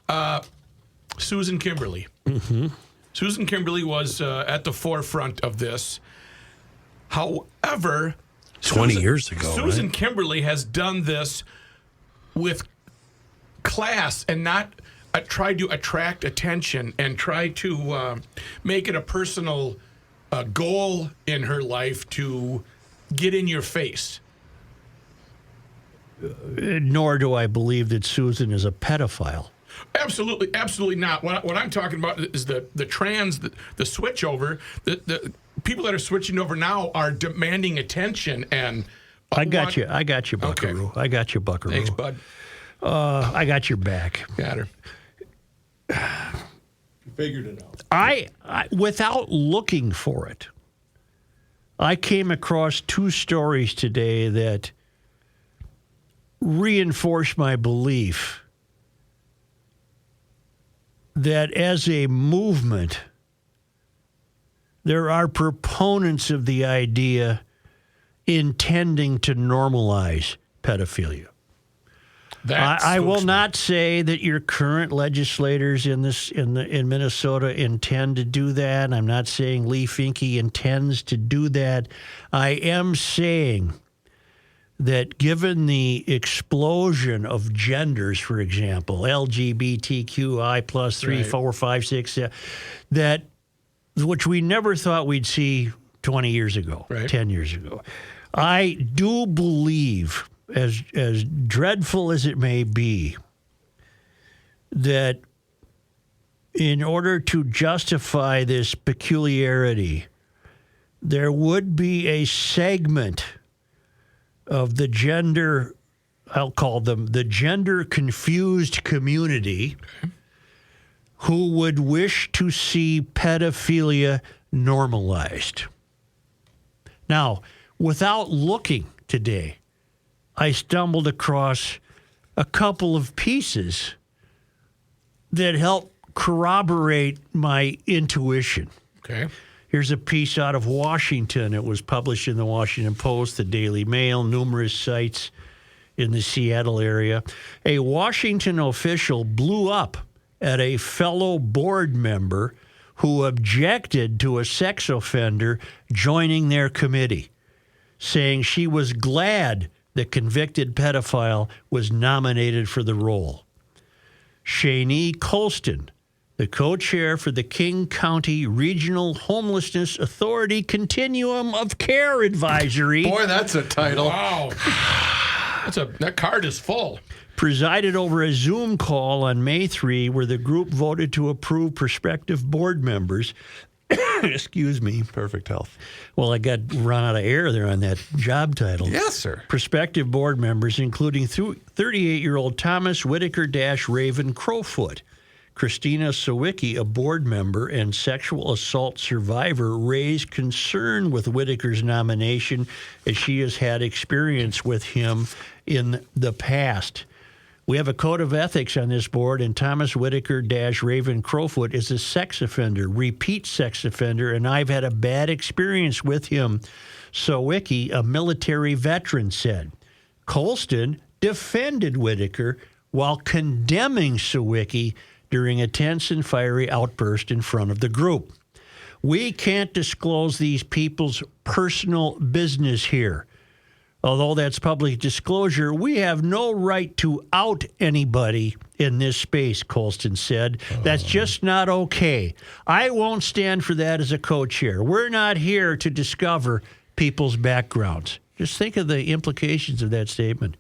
[SPEAKER 10] Susan Kimberly.
[SPEAKER 5] Mm-hmm.
[SPEAKER 10] Susan Kimberly was at the forefront of this. However,
[SPEAKER 9] 20 years ago,
[SPEAKER 10] Susan
[SPEAKER 9] right?
[SPEAKER 10] Kimberly has done this with class and not tried to attract attention and try to make it a personal goal in her life to get in your face.
[SPEAKER 5] Nor do I believe that Susan is a pedophile.
[SPEAKER 10] Absolutely not. What I'm talking about is the trans, the switch over. The people that are switching over now are demanding attention and.
[SPEAKER 5] I got you, Buckaroo.
[SPEAKER 10] Okay.
[SPEAKER 5] I got you, Buckaroo.
[SPEAKER 10] Thanks, bud.
[SPEAKER 5] I got your back.
[SPEAKER 10] Got her.
[SPEAKER 6] Figured it out.
[SPEAKER 5] I without looking for it, I came across two stories today that reinforce my belief that as a movement, there are proponents of the idea intending to normalize pedophilia. I will not say that your current legislators in Minnesota intend to do that. I'm not saying Lee Finke intends to do that. I am saying that given the explosion of genders, for example, LGBTQI plus 3,
[SPEAKER 10] Right.
[SPEAKER 5] 4, 5, 6, that which we never thought we'd see 20 years ago,
[SPEAKER 10] Right.
[SPEAKER 5] 10 years ago. I do believe, as dreadful as it may be, that in order to justify this peculiarity, there would be a segment of the gender, I'll call them the gender confused community, who would wish to see pedophilia normalized. Now, without looking today, I stumbled across a couple of pieces that help corroborate my intuition.
[SPEAKER 10] Okay.
[SPEAKER 5] Here's a piece out of Washington. It was published in the Washington Post, the Daily Mail, numerous sites in the Seattle area. A Washington official blew up at a fellow board member who objected to a sex offender joining their committee, saying she was glad the convicted pedophile was nominated for the role. Shani Colston, the co-chair for the King County Regional Homelessness Authority Continuum of Care Advisory.
[SPEAKER 6] Boy, that's a title.
[SPEAKER 10] Wow. That card is full.
[SPEAKER 5] Presided over a Zoom call on May 3 where the group voted to approve prospective board members. Excuse me.
[SPEAKER 6] Perfect health.
[SPEAKER 5] Well, I got run out of air there on that job title.
[SPEAKER 6] Yes, sir.
[SPEAKER 5] Prospective board members, including 38-year-old Thomas Whitaker-Raven Crowfoot. Christina Sawicki, a board member and sexual assault survivor, raised concern with Whitaker's nomination as she has had experience with him in the past. We have a code of ethics on this board, and Thomas Whitaker-Raven Crowfoot is a sex offender, repeat sex offender, and I've had a bad experience with him, Sawicki, a military veteran, said. Colston defended Whitaker while condemning Sawicki during a tense and fiery outburst in front of the group. We can't disclose these people's personal business here. Although that's public disclosure, we have no right to out anybody in this space, Colston said. That's just not okay. I won't stand for that as a co-chair. We're not here to discover people's backgrounds. Just think of the implications of that statement.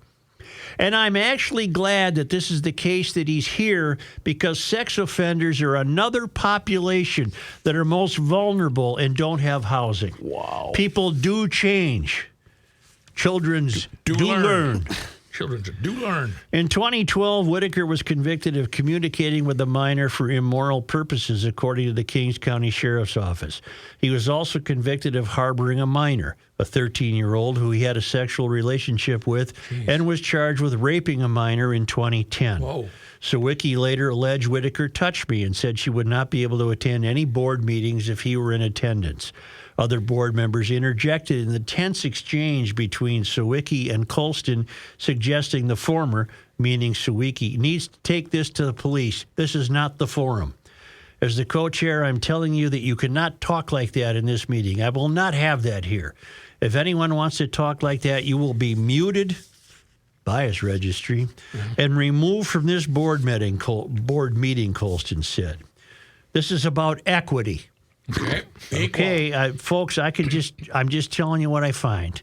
[SPEAKER 5] And I'm actually glad that this is the case that he's here, because sex offenders are another population that are most vulnerable and don't have housing.
[SPEAKER 6] Wow.
[SPEAKER 5] People do change. Children do learn.
[SPEAKER 10] Children do learn.
[SPEAKER 5] In 2012, Whitaker was convicted of communicating with a minor for immoral purposes, according to the Kings County Sheriff's Office. He was also convicted of harboring a minor, a 13-year-old who he had a sexual relationship with, and was charged with raping a minor in 2010.
[SPEAKER 10] Whoa.
[SPEAKER 5] Sawicki later alleged Whitaker touched me and said she would not be able to attend any board meetings if he were in attendance. Other board members interjected in the tense exchange between Sawicki and Colston, suggesting the former, meaning Sawicki, needs to take this to the police. This is not the forum. As the co-chair, I'm telling you that you cannot talk like that in this meeting. I will not have that here. If anyone wants to talk like that, you will be muted, bias registry, and removed from this board meeting, Colston said. This is about equity. Okay, folks, I'm just telling you what I find.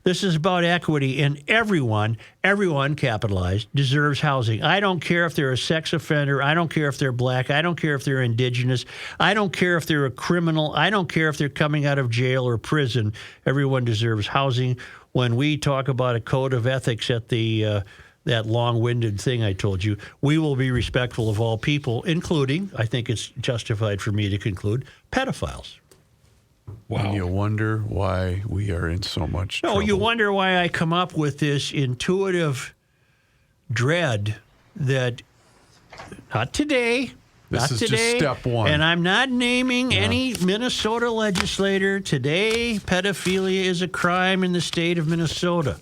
[SPEAKER 5] This is about equity, and everyone capitalized, deserves housing. I don't care if they're a sex offender. I don't care if they're black. I don't care if they're indigenous. I don't care if they're a criminal. I don't care if they're coming out of jail or prison. Everyone deserves housing. When we talk about a code of ethics at the that long-winded thing I told you, we will be respectful of all people, including, I think it's justified for me to conclude, pedophiles.
[SPEAKER 6] Wow. And you wonder why we are in so much trouble.
[SPEAKER 5] No, you wonder why I come up with this intuitive dread that not today.
[SPEAKER 6] This is just step one.
[SPEAKER 5] And I'm not naming any Minnesota legislator. Today, pedophilia is a crime in the state of Minnesota.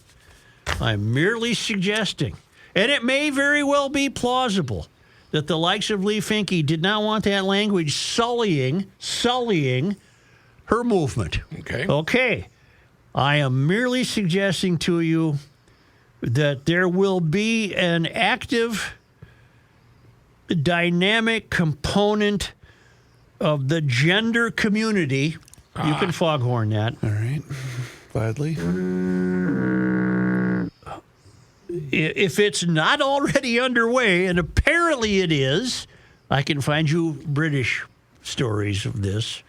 [SPEAKER 5] I'm merely suggesting, and it may very well be plausible, that the likes of Lee Finke did not want that language sullying her movement. Okay. I am merely suggesting to you that there will be an active, dynamic component of the gender community. You can foghorn that.
[SPEAKER 6] All right. Gladly.
[SPEAKER 5] If it's not already underway, and apparently it is, I can find you British stories of this,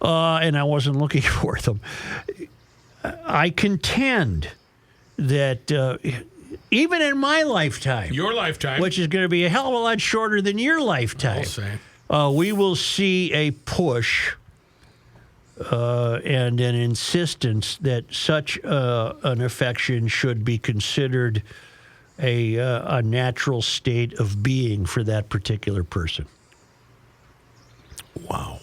[SPEAKER 5] and I wasn't looking for them. I contend that even in my lifetime,
[SPEAKER 10] your lifetime,
[SPEAKER 5] which is going to be a hell of a lot shorter than your lifetime, we will see a push and an insistence that such an affection should be considered a natural state of being for that particular person.
[SPEAKER 6] Wow.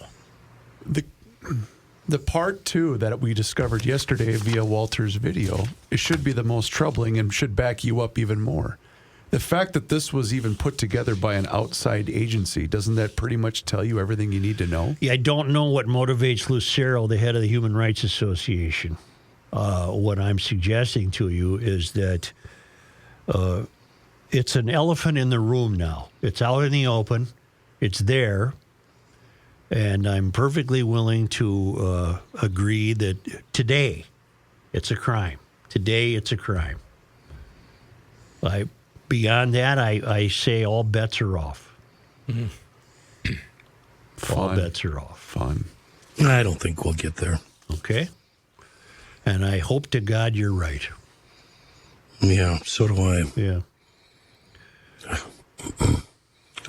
[SPEAKER 6] The part, too, that we discovered yesterday via Walter's video, it should be the most troubling and should back you up even more. The fact that this was even put together by an outside agency, doesn't that pretty much tell you everything you need to know?
[SPEAKER 5] Yeah, I don't know what motivates Lucero, the head of the Human Rights Association. What I'm suggesting to you is that it's an elephant in the room now. It's out in the open. It's there. And I'm perfectly willing to agree that today it's a crime. Today it's a crime. Beyond that, I say all bets are off.
[SPEAKER 6] Mm-hmm.
[SPEAKER 5] All bets are off.
[SPEAKER 6] Fun.
[SPEAKER 9] I don't think we'll get there.
[SPEAKER 5] Okay. And I hope to God you're right.
[SPEAKER 9] Yeah, so do I.
[SPEAKER 5] Yeah.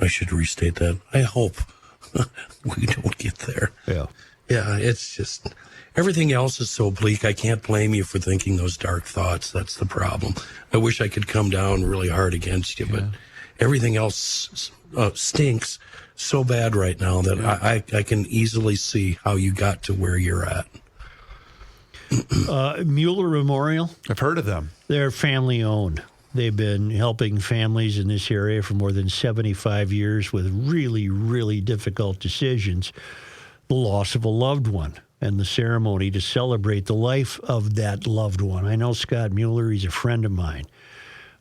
[SPEAKER 9] I should restate that. I hope we don't get there.
[SPEAKER 5] Yeah.
[SPEAKER 9] Yeah, it's just, everything else is so bleak. I can't blame you for thinking those dark thoughts. That's the problem. I wish I could come down really hard against you, but everything else stinks so bad right now that I can easily see how you got to where you're at.
[SPEAKER 5] Mueller Memorial.
[SPEAKER 6] I've heard of them.
[SPEAKER 5] They're family owned. They've been helping families in this area for more than 75 years with really, really difficult decisions. The loss of a loved one and the ceremony to celebrate the life of that loved one. I know Scott Mueller, he's a friend of mine.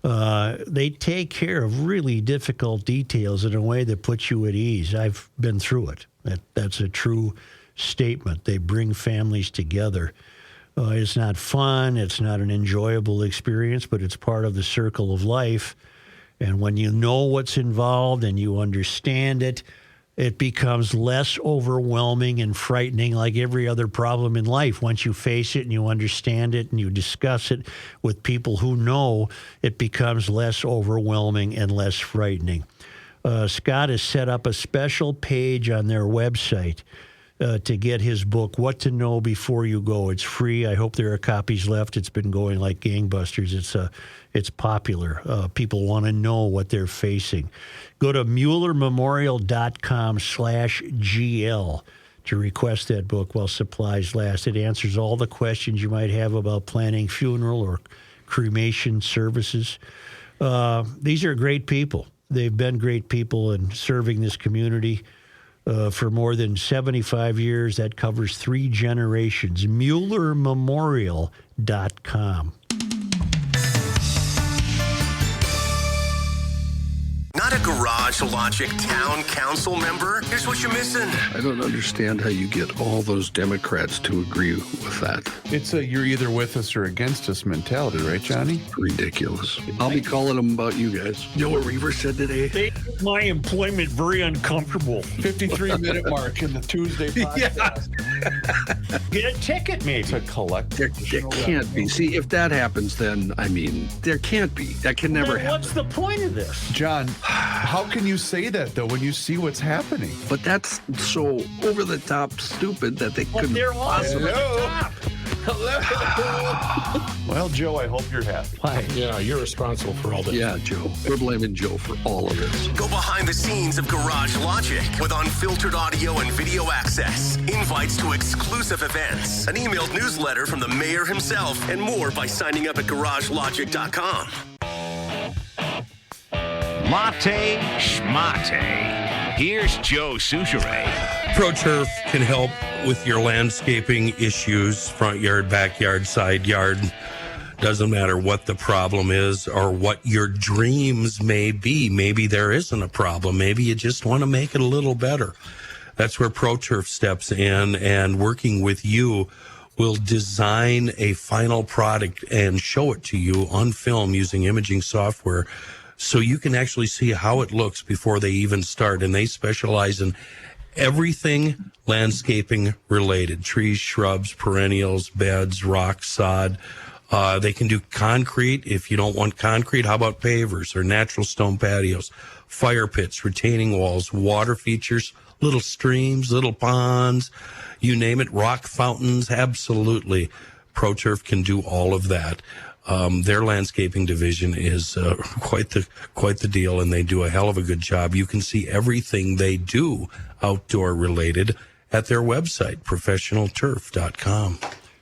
[SPEAKER 5] They take care of really difficult details in a way that puts you at ease. I've been through it. That's a true statement. They bring families together. It's not fun. It's not an enjoyable experience, but it's part of the circle of life. And when you know what's involved and you understand it, it becomes less overwhelming and frightening like every other problem in life. Once you face it and you understand it and you discuss it with people who know, it becomes less overwhelming and less frightening. Scott has set up a special page on their website to get his book, What to Know Before You Go. It's free. I hope there are copies left. It's been going like gangbusters. It's popular. People want to know what they're facing. Go to MuellerMemorial.com/GL to request that book while supplies last. It answers all the questions you might have about planning funeral or cremation services. These are great people. They've been great people in serving this community for more than 75 years. That covers 3 generations. MuellerMemorial.com.
[SPEAKER 14] Not a Garage Logic Town Council member? Here's what you're missing.
[SPEAKER 7] I don't understand how you get all those Democrats to agree with that.
[SPEAKER 6] It's a you're either with us or against us mentality, right, Johnny?
[SPEAKER 7] Ridiculous. I'll be calling them about you guys. You know what Reaver said today?
[SPEAKER 5] They make my employment very uncomfortable.
[SPEAKER 6] 53-minute mark in the Tuesday podcast.
[SPEAKER 5] Get a ticket, maybe.
[SPEAKER 6] To collect.
[SPEAKER 7] There can't be. See, if that happens, then, I mean, there can't be. That can never happen.
[SPEAKER 5] What's the point of this?
[SPEAKER 6] John, how can you say that, though, when you see what's happening?
[SPEAKER 7] But that's so over-the-top stupid that they couldn't
[SPEAKER 5] they're
[SPEAKER 7] possibly...
[SPEAKER 6] Hello. Well, Joe, I hope you're happy.
[SPEAKER 5] Why?
[SPEAKER 10] Yeah, you're responsible for all this.
[SPEAKER 7] Yeah, Joe. We're blaming Joe for all of this.
[SPEAKER 14] Go behind the scenes of Garage Logic with unfiltered audio and video access, invites to exclusive events, an emailed newsletter from the mayor himself, and more by signing up at garagelogic.com.
[SPEAKER 15] Latte schmate. Here's Joe Souchere.
[SPEAKER 9] ProTurf can help with your landscaping issues, front yard, backyard, side yard. Doesn't matter what the problem is or what your dreams may be. Maybe there isn't a problem. Maybe you just want to make it a little better. That's where ProTurf steps in, and working with you will design a final product and show it to you on film using imaging software, so you can actually see how it looks before they even start. And they specialize in everything landscaping related: trees, shrubs, perennials, beds, rock, sod. They can do concrete. If you don't want concrete, how about pavers or natural stone patios, fire pits, retaining walls, water features, little streams, little ponds, you name it, rock fountains. Absolutely. ProTurf can do all of that. Their landscaping division is quite the deal, and they do a hell of a good job. You can see everything they do outdoor related at their website, professionalturf.com.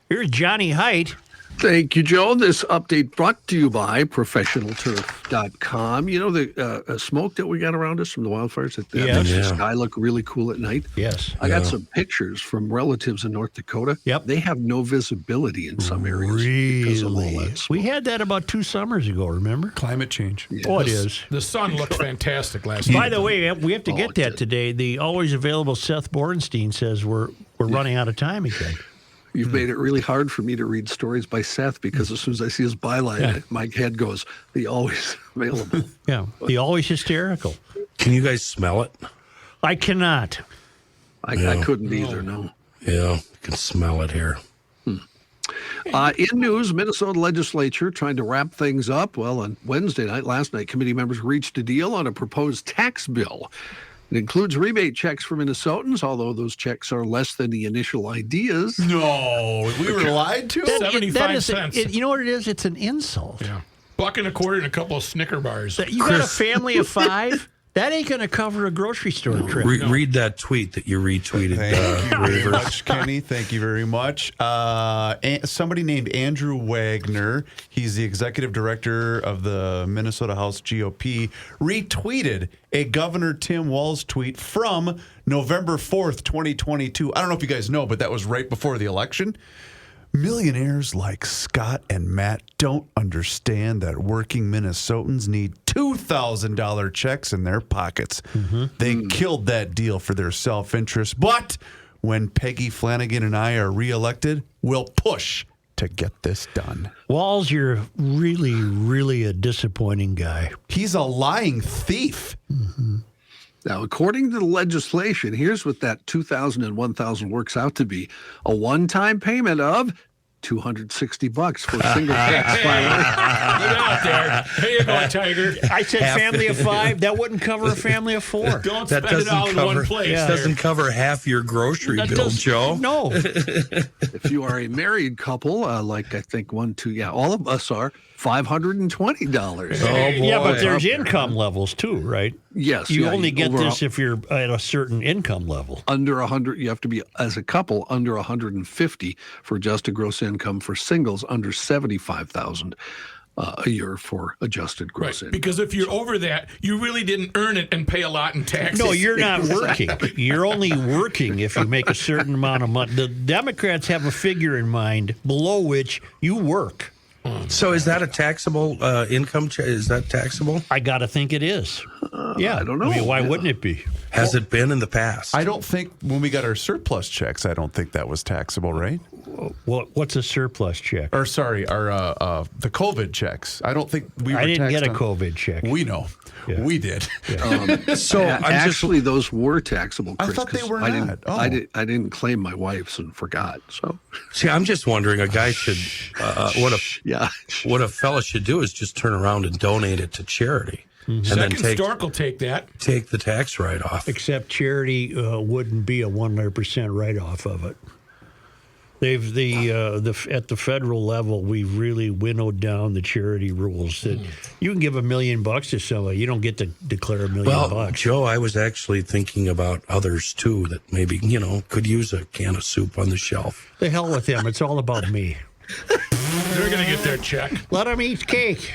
[SPEAKER 5] Here's Johnny Heidt.
[SPEAKER 7] Thank you, Joe. This update brought to you by professionalturf.com. You know, the smoke that we got around us from the wildfires, that makes the sky look really cool at night?
[SPEAKER 5] Yes.
[SPEAKER 7] I got some pictures from relatives in North Dakota.
[SPEAKER 5] Yep.
[SPEAKER 7] They have no visibility in some areas because of all that smoke.
[SPEAKER 5] We had that about 2 summers ago, remember?
[SPEAKER 6] Climate change.
[SPEAKER 7] Yeah.
[SPEAKER 5] Oh, it is.
[SPEAKER 10] The sun looked fantastic last night.
[SPEAKER 5] By the way, we have to get that today. The always available Seth Borenstein says we're running out of time again.
[SPEAKER 7] You've made it really hard for me to read stories by Seth, because as soon as I see his byline, my head goes, the always available.
[SPEAKER 5] Yeah, the always hysterical.
[SPEAKER 9] Can you guys smell it?
[SPEAKER 5] I cannot.
[SPEAKER 7] I couldn't either, no.
[SPEAKER 9] Yeah, you can smell it here.
[SPEAKER 7] In news, Minnesota Legislature trying to wrap things up. Well, on last night, committee members reached a deal on a proposed tax bill. It includes rebate checks for Minnesotans, although those checks are less than the initial ideas.
[SPEAKER 6] No, we were lied to?
[SPEAKER 10] 75 cents.
[SPEAKER 5] You know what it is? It's an insult.
[SPEAKER 10] Yeah. $1.25 and a couple of Snicker bars.
[SPEAKER 5] You got a family of 5? That ain't going to cover a grocery store trip.
[SPEAKER 9] Read that tweet that you retweeted.
[SPEAKER 6] Thank you very much, Kenny. Thank you very much. Somebody named Andrew Wagner, he's the executive director of the Minnesota House GOP, retweeted a Governor Tim Walz tweet from November 4th, 2022. I don't know if you guys know, but that was right before the election. Millionaires like Scott and Matt don't understand that working Minnesotans need $2,000 checks in their pockets. They killed that deal for their self-interest. But when Peggy Flanagan and I are reelected, we'll push to get this done.
[SPEAKER 5] Walz, you're really, really a disappointing guy.
[SPEAKER 6] He's a lying thief.
[SPEAKER 5] Mm-hmm.
[SPEAKER 7] Now, according to the legislation, here's what that $2,000 and $1,000 works out to be: a one-time payment of $260 for a single tax filer.
[SPEAKER 10] Get out there. There you go, Tiger.
[SPEAKER 5] I said family of 5. That wouldn't cover a family of 4.
[SPEAKER 10] Don't spend it all in one place.
[SPEAKER 9] That doesn't cover half your grocery bill, Joe.
[SPEAKER 5] No.
[SPEAKER 7] If you are a married couple, like I think all of us are, $520.
[SPEAKER 9] Oh, boy.
[SPEAKER 5] Yeah, but there's income levels too, right?
[SPEAKER 7] Yes.
[SPEAKER 5] You only get this if you're at a certain income level.
[SPEAKER 7] Under 100, you have to be, as a couple, under 150 for adjusted gross income. For singles, under 75,000 a year for adjusted gross income.
[SPEAKER 10] Because if you're over that, you really didn't earn it and pay a lot in taxes.
[SPEAKER 5] No, you're not working. You're only working if you make a certain amount of money. The Democrats have a figure in mind below which you work.
[SPEAKER 9] So is that a taxable income? Is that taxable?
[SPEAKER 5] I got to think it is.
[SPEAKER 7] I don't know.
[SPEAKER 5] I mean, why wouldn't it be?
[SPEAKER 9] Has it been in the past?
[SPEAKER 6] I don't think when we got our surplus checks, I don't think that was taxable, right?
[SPEAKER 5] What's a surplus check?
[SPEAKER 6] Or sorry, our the COVID checks. I don't think we were
[SPEAKER 5] I didn't get a
[SPEAKER 6] taxed on-
[SPEAKER 5] COVID check.
[SPEAKER 6] We know.
[SPEAKER 5] Yeah.
[SPEAKER 6] We did.
[SPEAKER 9] So
[SPEAKER 7] actually, those were taxable, Chris.
[SPEAKER 6] I thought they
[SPEAKER 7] 'cause
[SPEAKER 6] were
[SPEAKER 7] I
[SPEAKER 6] not.
[SPEAKER 7] didn't,
[SPEAKER 6] Oh.
[SPEAKER 7] I didn't claim my wife's and forgot. So,
[SPEAKER 9] See, I'm just wondering, a guy should, what a fella should do is just turn around and donate it to charity. And then
[SPEAKER 10] Second Stork will take that.
[SPEAKER 9] take the tax write-off.
[SPEAKER 5] Except charity wouldn't be a 100% write-off of it. They've at the federal level, we've really winnowed down the charity rules that you can give $1 million to somebody, you don't get to declare $1 million.
[SPEAKER 9] Well, Joe, I was actually thinking about others too that maybe could use a can of soup on the shelf.
[SPEAKER 5] The hell with them. It's all about me.
[SPEAKER 10] They're going to get their check.
[SPEAKER 5] Let them eat cake.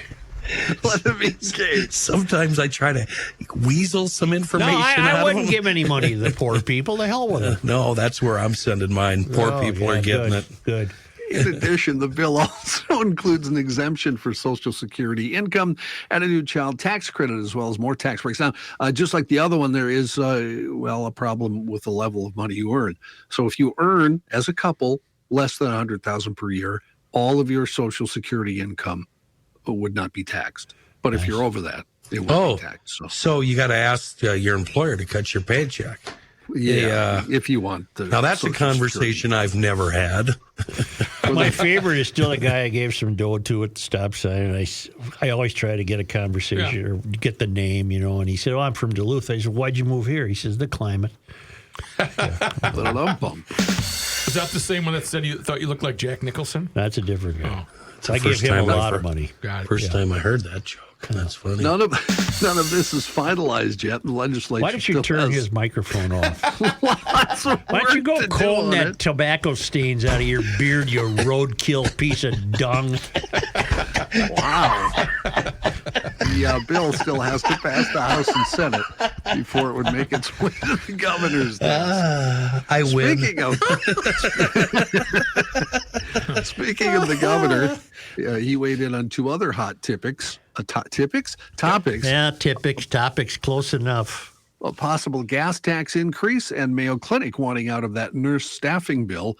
[SPEAKER 7] let them eat cake.
[SPEAKER 9] Sometimes I try to weasel some information.
[SPEAKER 5] No,
[SPEAKER 9] out
[SPEAKER 5] I
[SPEAKER 9] of
[SPEAKER 5] wouldn't
[SPEAKER 9] them.
[SPEAKER 5] give any money to the poor people. The hell with them.
[SPEAKER 9] No, that's where I'm sending mine. Poor people are getting it.
[SPEAKER 5] Good.
[SPEAKER 7] In addition, the bill also includes an exemption for Social Security income and a new child tax credit, as well as more tax breaks. Now, just like the other one, there is, a problem with the level of money you earn. So if you earn, as a couple, less than $100,000 per year, all of your Social Security income would not be taxed. But if you're over that, it would be taxed.
[SPEAKER 9] So you got to ask your employer to cut your paycheck.
[SPEAKER 7] Yeah, if you want.
[SPEAKER 9] Now, that's a conversation I've never had.
[SPEAKER 5] My favorite is still a guy I gave some dough to at the stop sign, and I always try to get a conversation or get the name, and he said, I'm from Duluth. I said, why'd you move here? He says, the climate.
[SPEAKER 7] Little love bump.
[SPEAKER 10] Is that the same one that said you thought you looked like Jack Nicholson?
[SPEAKER 5] That's a different guy.
[SPEAKER 9] I
[SPEAKER 5] give him a lot of money.
[SPEAKER 9] First time I heard that joke. That's funny.
[SPEAKER 7] None of this is finalized yet. The legislature.
[SPEAKER 5] Why don't you turn his microphone off? Why don't you go comb that tobacco stains out of your beard, you roadkill piece of dung?
[SPEAKER 7] Wow. The bill still has to pass the House and Senate before it would make its way to the governor's desk.
[SPEAKER 9] I win.
[SPEAKER 7] Speaking of the governor, he weighed in on two other hot topics. Topics?
[SPEAKER 5] Yeah, topics, close enough.
[SPEAKER 7] A possible gas tax increase and Mayo Clinic wanting out of that nurse staffing bill.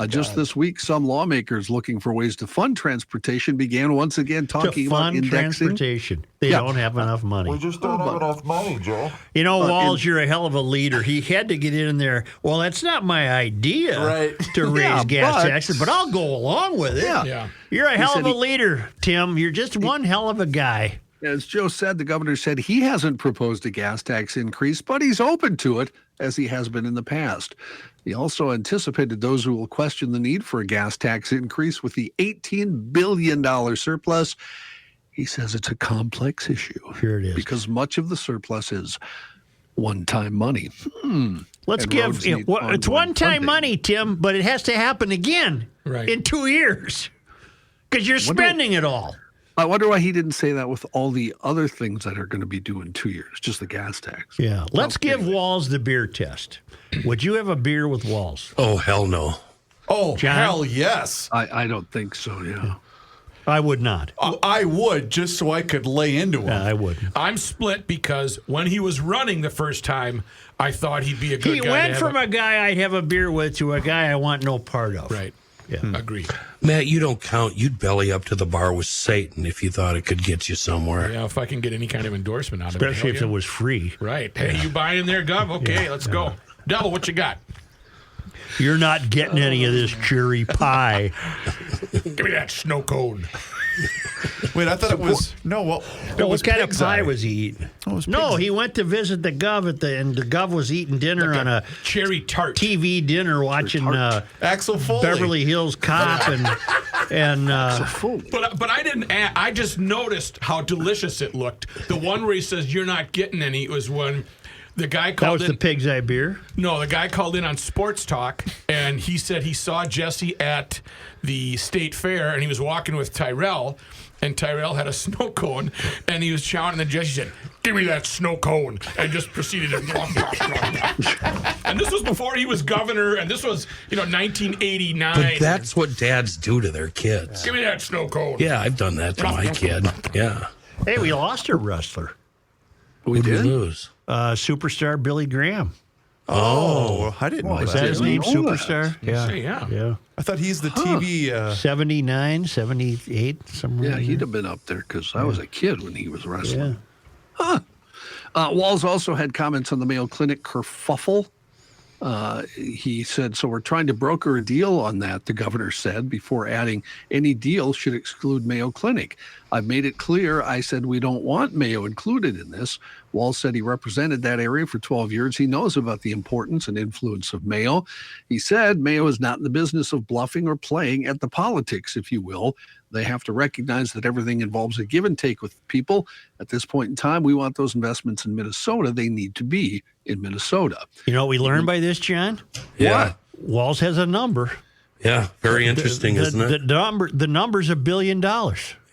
[SPEAKER 7] Just this week, some lawmakers looking for ways to fund transportation began once again talking about indexing.
[SPEAKER 5] Transportation. They don't have enough money.
[SPEAKER 16] We just don't have enough money, Joe.
[SPEAKER 5] Walz, you're a hell of a leader. He had to get in there. Well, that's not my idea to raise gas taxes, but I'll go along with it.
[SPEAKER 7] Yeah.
[SPEAKER 5] You're a hell of a leader, Tim. You're just one hell of a guy.
[SPEAKER 7] As Joe said, the governor said he hasn't proposed a gas tax increase, but he's open to it, as he has been in the past. He also anticipated those who will question the need for a gas tax increase with the $18 billion surplus. He says it's a complex issue.
[SPEAKER 5] Here it is.
[SPEAKER 7] Because much of the surplus is one-time money.
[SPEAKER 5] Let's give it's one-time money, Tim, but it has to happen again in 2 years because you're spending it all.
[SPEAKER 7] I wonder why he didn't say that with all the other things that are going to be due in 2 years, just the gas tax.
[SPEAKER 5] Yeah. Let's give Walz the beer test. Would you have a beer with Walz?
[SPEAKER 9] Oh, hell no.
[SPEAKER 6] Oh,
[SPEAKER 5] John?
[SPEAKER 6] hell yes.
[SPEAKER 7] I don't think so, yeah.
[SPEAKER 5] I would not.
[SPEAKER 6] I would, just so I could lay into him.
[SPEAKER 5] Yeah, I wouldn't.
[SPEAKER 10] I'm split because when he was running the first time, I thought he'd be a good guy.
[SPEAKER 5] He went from a guy I'd have a beer with to a guy I want no part of.
[SPEAKER 10] Right. Agreed.
[SPEAKER 9] Matt, you don't count. You'd belly up to the bar with Satan if you thought it could get you somewhere.
[SPEAKER 10] Yeah, if I can get any kind of endorsement out of it.
[SPEAKER 5] Especially if it was free.
[SPEAKER 10] Right. Hey, you buying there, Gov? Okay, let's go. Devil, what you got?
[SPEAKER 5] You're not getting any of this cherry pie.
[SPEAKER 10] Give me that snow cone.
[SPEAKER 6] Wait, I thought it was
[SPEAKER 5] what kind of pie was he eating? No, he went to visit the Gov and the Gov was eating dinner on a
[SPEAKER 10] cherry tart
[SPEAKER 5] TV dinner, watching
[SPEAKER 6] Axel Foley,
[SPEAKER 5] Beverly Hills Cop, and
[SPEAKER 10] But I didn't. I just noticed how delicious it looked. The one where he says you're not getting any was when the guy called.
[SPEAKER 5] That was the Pig's Eye beer.
[SPEAKER 10] No, the guy called in on Sports Talk, and he said he saw Jesse at the state fair, and he was walking with Tyrell, and Tyrell had a snow cone, and he was chowing, and then Jesse said, "Give me that snow cone," and just proceeded to. And this was before he was governor, and this was 1989.
[SPEAKER 9] But that's what dads do to their kids.
[SPEAKER 10] Give me that snow cone.
[SPEAKER 9] Yeah, I've done that to my kid. Yeah.
[SPEAKER 5] Hey, we lost a wrestler.
[SPEAKER 7] We did
[SPEAKER 9] lose.
[SPEAKER 5] Superstar Billy Graham.
[SPEAKER 6] Oh, I didn't know
[SPEAKER 5] Is that his name, Superstar?
[SPEAKER 10] Yeah.
[SPEAKER 6] I thought he's the TV...
[SPEAKER 5] 79, 78, somewhere.
[SPEAKER 7] Yeah, he'd have been up there because I was a kid when he was wrestling. Walz also had comments on the Mayo Clinic kerfuffle. He said, so we're trying to broker a deal on that, the governor said, before adding any deal should exclude Mayo Clinic. I've made it clear. I said we don't want Mayo included in this. Walz said he represented that area for 12 years. He knows about the importance and influence of Mayo. He said Mayo is not in the business of bluffing or playing at the politics, if you will. They have to recognize that everything involves a give and take with people. At this point in time, we want those investments in Minnesota. They need to be in Minnesota.
[SPEAKER 5] You know what we learned by this, John?
[SPEAKER 9] Yeah.
[SPEAKER 5] Walz has a number.
[SPEAKER 9] Yeah, very interesting, isn't it?
[SPEAKER 5] The number's $1 billion.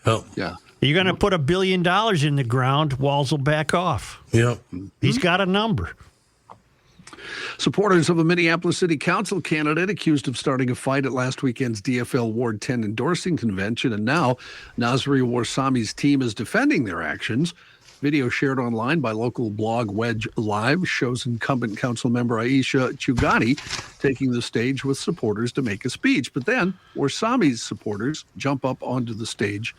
[SPEAKER 9] Oh.
[SPEAKER 7] Yeah.
[SPEAKER 5] You're going to put $1 billion in the ground, Walz will back off.
[SPEAKER 9] Yep.
[SPEAKER 5] He's got a number.
[SPEAKER 7] Supporters of a Minneapolis City Council candidate accused of starting a fight at last weekend's DFL Ward 10 endorsing convention, and now Nazri Warsami's team is defending their actions. Video shared online by local blog Wedge Live shows incumbent council member Aisha Chugani taking the stage with supporters to make a speech. But then Warsami's supporters jump up onto the stage.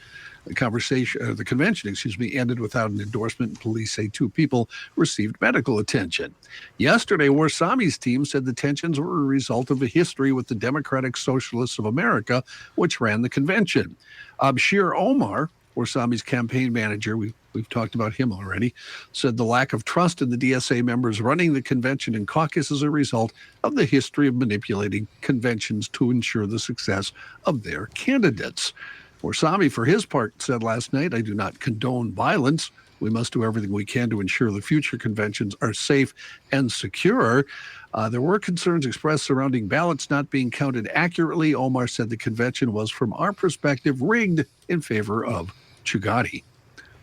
[SPEAKER 7] The convention ended without an endorsement. Police say 2 people received medical attention. Yesterday, Warsami's team said the tensions were a result of a history with the Democratic Socialists of America, which ran the convention. Abshir Omar, Warsami's campaign manager, we've talked about him already, said the lack of trust in the DSA members running the convention and caucus is a result of the history of manipulating conventions to ensure the success of their candidates. Warsami, for his part, said last night, I do not condone violence. We must do everything we can to ensure the future conventions are safe and secure. There were concerns expressed surrounding ballots not being counted accurately. Omar said the convention was, from our perspective, rigged in favor of Chugati.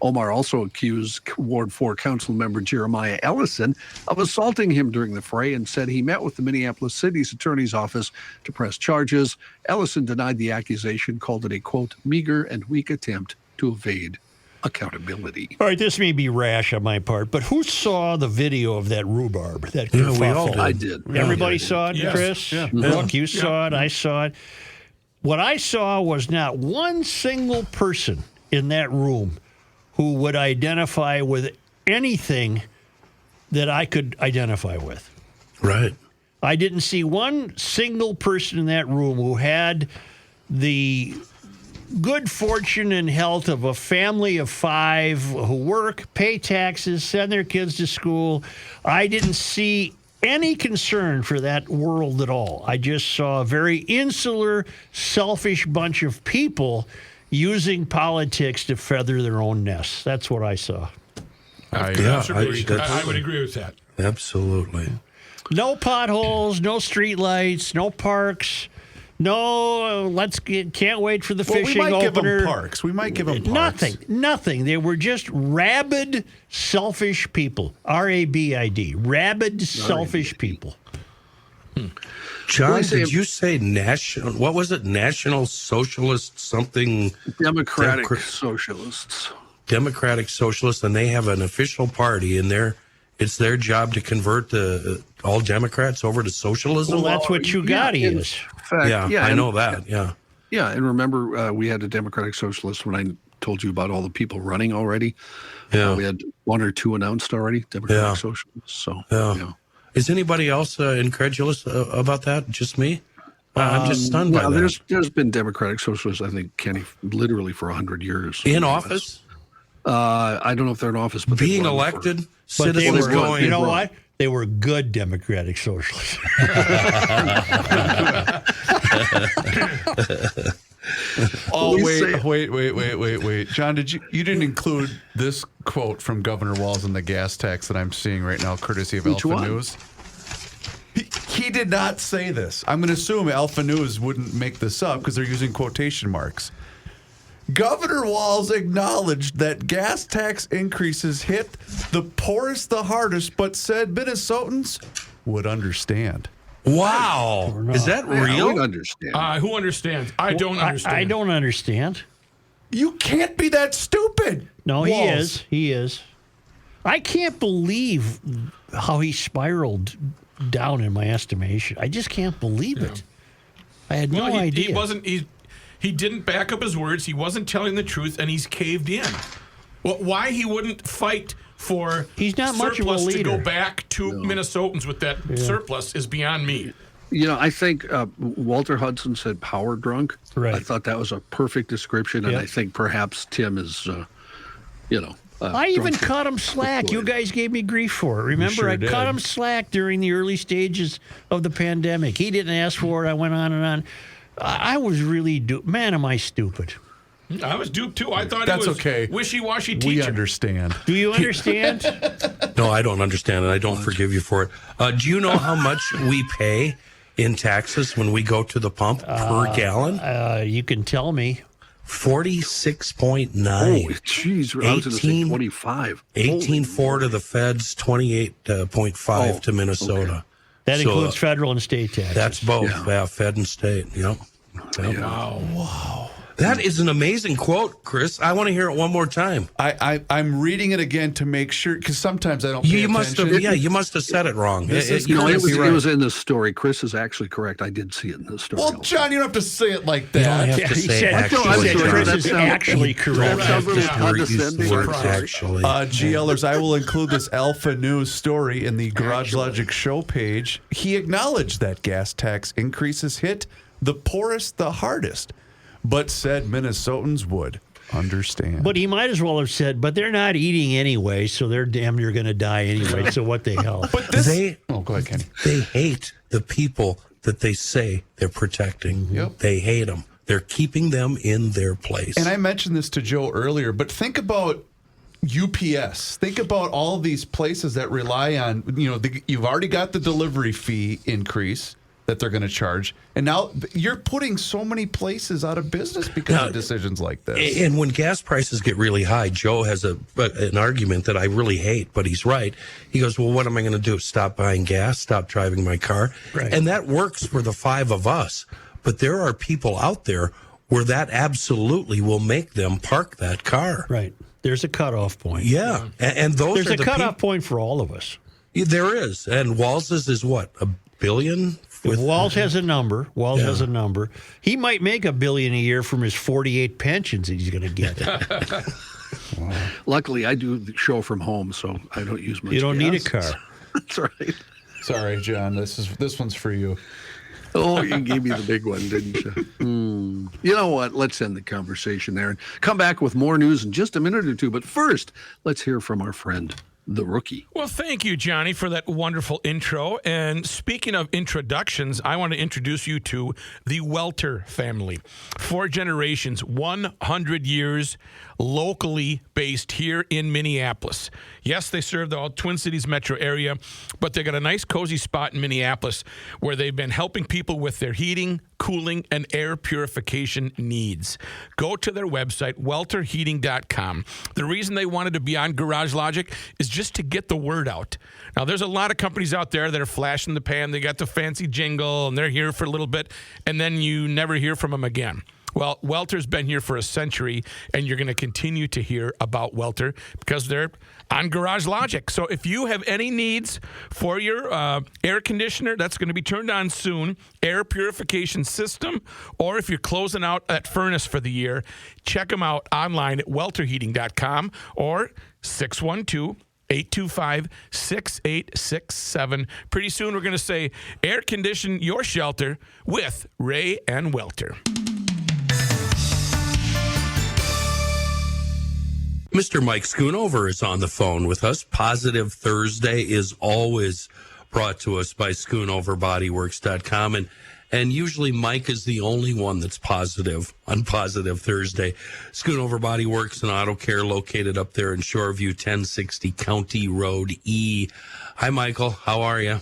[SPEAKER 7] Omar also accused Ward 4 council member Jeremiah Ellison of assaulting him during the fray and said he met with the Minneapolis City's attorney's office to press charges. Ellison denied the accusation, called it a, quote, meager and weak attempt to evade accountability.
[SPEAKER 5] All right, this may be rash on my part, but who saw the video of that rhubarb? That
[SPEAKER 9] we all did.
[SPEAKER 7] I did.
[SPEAKER 5] Everybody saw it,
[SPEAKER 10] yes.
[SPEAKER 5] Chris?
[SPEAKER 10] Yeah.
[SPEAKER 5] Look, you saw it. I saw it. What I saw was not one single person in that room who would identify with anything that I could identify with.
[SPEAKER 9] Right.
[SPEAKER 5] I didn't see one single person in that room who had the good fortune and health of a family of 5 who work, pay taxes, send their kids to school. I didn't see any concern for that world at all. I just saw a very insular, selfish bunch of people using politics to feather their own nests. That's what I saw.
[SPEAKER 10] I would agree with that.
[SPEAKER 9] Absolutely.
[SPEAKER 5] No potholes, no streetlights, no parks, no can't wait for the fishing
[SPEAKER 6] we might
[SPEAKER 5] opener.
[SPEAKER 6] Give them parks. We might give them parks.
[SPEAKER 5] Nothing. They were just rabid, selfish people. RABID. Rabid, selfish people.
[SPEAKER 9] John, did you say national? What was it? National Socialist something?
[SPEAKER 7] Democratic Socialists.
[SPEAKER 9] Democratic Socialists, and they have an official party, and it's their job to convert all Democrats over to socialism.
[SPEAKER 5] Well, that's what Chugati is.
[SPEAKER 7] effect.
[SPEAKER 9] Yeah, I know that. Yeah.
[SPEAKER 7] Yeah, and remember, we had a Democratic Socialist when I told you about all the people running already.
[SPEAKER 9] Yeah.
[SPEAKER 7] We had one or two announced already, Democratic Socialists. So,
[SPEAKER 9] Is anybody else incredulous about that? Just me? I'm just stunned by that.
[SPEAKER 7] There's been Democratic Socialists, I think, Kenny, literally for 100 years.
[SPEAKER 9] In office?
[SPEAKER 7] I don't know if they're in office, but
[SPEAKER 9] being elected,
[SPEAKER 5] citizens
[SPEAKER 9] going.
[SPEAKER 5] You know what? They were good Democratic Socialists.
[SPEAKER 6] Wait. John, you didn't include this quote from Governor Walz in the gas tax that I'm seeing right now, courtesy of Alpha News? He did not say this. I'm going to assume Alpha News wouldn't make this up because they're using quotation marks. Governor Walz acknowledged that gas tax increases hit the poorest the hardest, but said Minnesotans would understand.
[SPEAKER 9] Wow. Is that real?
[SPEAKER 7] I would understand.
[SPEAKER 10] Who understands? I don't understand.
[SPEAKER 5] I don't understand.
[SPEAKER 6] You can't be that stupid.
[SPEAKER 5] No,
[SPEAKER 6] Walz.
[SPEAKER 5] He is. I can't believe how he spiraled down in my estimation. I just can't believe it. I had no idea.
[SPEAKER 10] He didn't back up his words. He wasn't telling the truth, and he's caved in. Well, why he wouldn't fight for
[SPEAKER 5] he's not much of a
[SPEAKER 10] surplus to
[SPEAKER 5] leader.
[SPEAKER 10] go back to Minnesotans with that surplus is beyond me.
[SPEAKER 7] You know, I think Walter Hudson said power drunk.
[SPEAKER 5] Right.
[SPEAKER 7] I thought that was a perfect description, and I think perhaps Tim is,
[SPEAKER 5] I even cut him slack. You guys gave me grief for it. Remember,
[SPEAKER 6] sure
[SPEAKER 5] I
[SPEAKER 6] did.
[SPEAKER 5] cut him slack during the early stages of the pandemic. He didn't ask for it. I went on and on. I was really man, am I stupid?
[SPEAKER 10] I was duped too. I thought
[SPEAKER 6] That's
[SPEAKER 10] it was
[SPEAKER 6] okay.
[SPEAKER 10] wishy-washy teacher.
[SPEAKER 6] We understand.
[SPEAKER 5] Do you understand?
[SPEAKER 9] No, I don't understand, and I don't forgive you for it. Do you know how much we pay in taxes when we go to the pump per gallon?
[SPEAKER 5] You can tell me.
[SPEAKER 9] 46.9.
[SPEAKER 7] Oh, jeez. I was going to say 25.
[SPEAKER 9] 18.4 to the feds, 28.5 to Minnesota.
[SPEAKER 5] That includes federal and state taxes.
[SPEAKER 9] That's both, fed and state. Yep.
[SPEAKER 10] Wow.
[SPEAKER 9] That is an amazing quote, Chris. I want to hear it one more time.
[SPEAKER 6] I'm reading it again to make sure, because sometimes I don't pay attention.
[SPEAKER 9] You must have said it wrong.
[SPEAKER 7] It was in the story. Chris is actually correct. I did see it in the story.
[SPEAKER 6] Well, John, you don't have to say it like that.
[SPEAKER 9] You don't have to say
[SPEAKER 5] Chris is actually correct.
[SPEAKER 7] That sounds a little condescending.
[SPEAKER 6] GLers, I will include this Alpha News story in the Garage Logic show page. He acknowledged that gas tax increases hit the poorest the hardest, but said Minnesotans would understand.
[SPEAKER 5] But he might as well have said, but they're not eating anyway, so they're damn near going to die anyway, so what the hell?
[SPEAKER 6] But go ahead, Kenny.
[SPEAKER 9] They hate the people that they say they're protecting.
[SPEAKER 6] Yep.
[SPEAKER 9] They hate them. They're keeping them in their place.
[SPEAKER 6] And I mentioned this to Joe earlier, but think about UPS. Think about all of these places that rely on, you've already got the delivery fee increase that they're going to charge. And now you're putting so many places out of business because of decisions like this.
[SPEAKER 9] And when gas prices get really high, Joe has an argument that I really hate, but he's right. He goes, well, what am I going to do? Stop buying gas? Stop driving my car?
[SPEAKER 5] Right.
[SPEAKER 9] And that works for the five of us. But there are people out there where that absolutely will make them park that car.
[SPEAKER 5] Right. There's a cutoff point.
[SPEAKER 9] Yeah. And those
[SPEAKER 5] There's
[SPEAKER 9] are
[SPEAKER 5] a cutoff point for all of us.
[SPEAKER 9] There is. And Walz's is what? $1 billion?
[SPEAKER 5] If Walz has a number. Has a number. He might make $1 billion a year from his 48 pensions that he's going to get.
[SPEAKER 7] Wow. Luckily, I do the show from home, so I don't use much.
[SPEAKER 5] You don't
[SPEAKER 7] gas.
[SPEAKER 5] need a car.
[SPEAKER 7] That's right.
[SPEAKER 6] Sorry, John. This one's for you.
[SPEAKER 7] Oh, you gave me the big one, didn't you? You know what? Let's end the conversation there and come back with more news in just a minute or two. But first, let's hear from our friend, the Rookie.
[SPEAKER 10] Well, thank you, Johnny, for that wonderful intro. And speaking of introductions, I want to introduce you to the Walter family. 4 generations, 100 years, locally based here in Minneapolis. Yes, they serve the Twin Cities metro area, but they got a nice, cozy spot in Minneapolis where they've been helping people with their heating, cooling, and air purification needs. Go to their website, welterheating.com. The reason they wanted to be on Garage Logic is just to get the word out. Now, there's a lot of companies out there that are flash in the pan. They got the fancy jingle, and they're here for a little bit, and then you never hear from them again. Well, Welter's been here for a century, and you're going to continue to hear about Welter because they're on Garage Logic. So if you have any needs for your air conditioner, that's going to be turned on soon, air purification system, or if you're closing out that furnace for the year, check them out online at welterheating.com or 612-825-6867. Pretty soon we're going to say air condition your shelter with Ray and Welter.
[SPEAKER 9] Mr. Mike Schoonover is on the phone with us. Positive Thursday is always brought to us by SchoonoverBodyWorks.com. And usually Mike is the only one that's positive on Positive Thursday. Schoonover Body Works and Auto Care located up there in Shoreview, 1060 County Road E. Hi, Michael. How are you?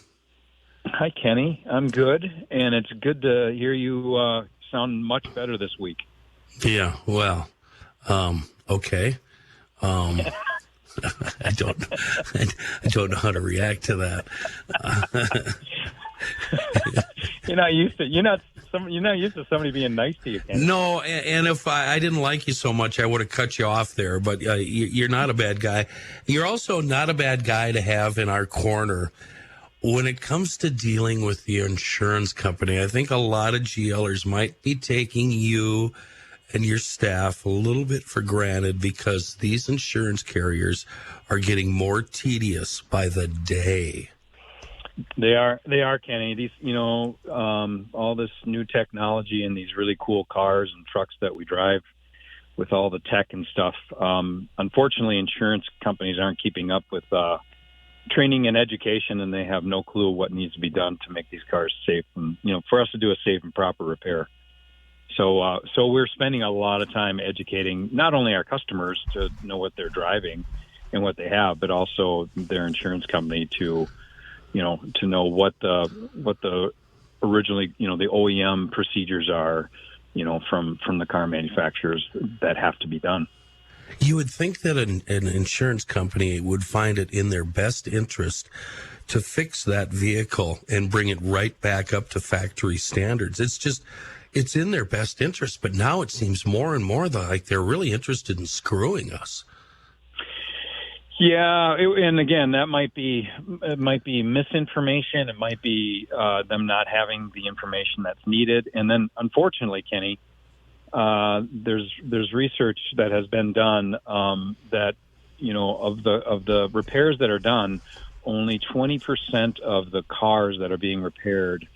[SPEAKER 17] Hi, Kenny. I'm good. And it's good to hear you sound much better this week.
[SPEAKER 9] Yeah, well, okay. I don't know how to react to that.
[SPEAKER 17] You're not used to somebody being nice to you, Kenny.
[SPEAKER 9] No, and if I didn't like you so much, I would have cut you off there. But you're not a bad guy. You're also not a bad guy to have in our corner. When it comes to dealing with the insurance company, I think a lot of GLers might be taking you and your staff a little bit for granted because these insurance carriers are getting more tedious by the day.
[SPEAKER 17] They are, Kenny. These, all this new technology and these really cool cars and trucks that we drive with all the tech and stuff. Unfortunately, insurance companies aren't keeping up with training and education, and they have no clue what needs to be done to make these cars safe and, for us to do a safe and proper repair. So we're spending a lot of time educating not only our customers to know what they're driving and what they have, but also their insurance company to know what the originally, the OEM procedures are, from the car manufacturers that have to be done.
[SPEAKER 9] You would think that an insurance company would find it in their best interest to fix that vehicle and bring it right back up to factory standards. It's in their best interest, but now it seems more and more like they're really interested in screwing us.
[SPEAKER 17] Yeah, and again, that might be misinformation. It might be them not having the information that's needed. And then, unfortunately, Kenny, there's research that has been done that of the repairs that are done, only 20% of the cars that are being repaired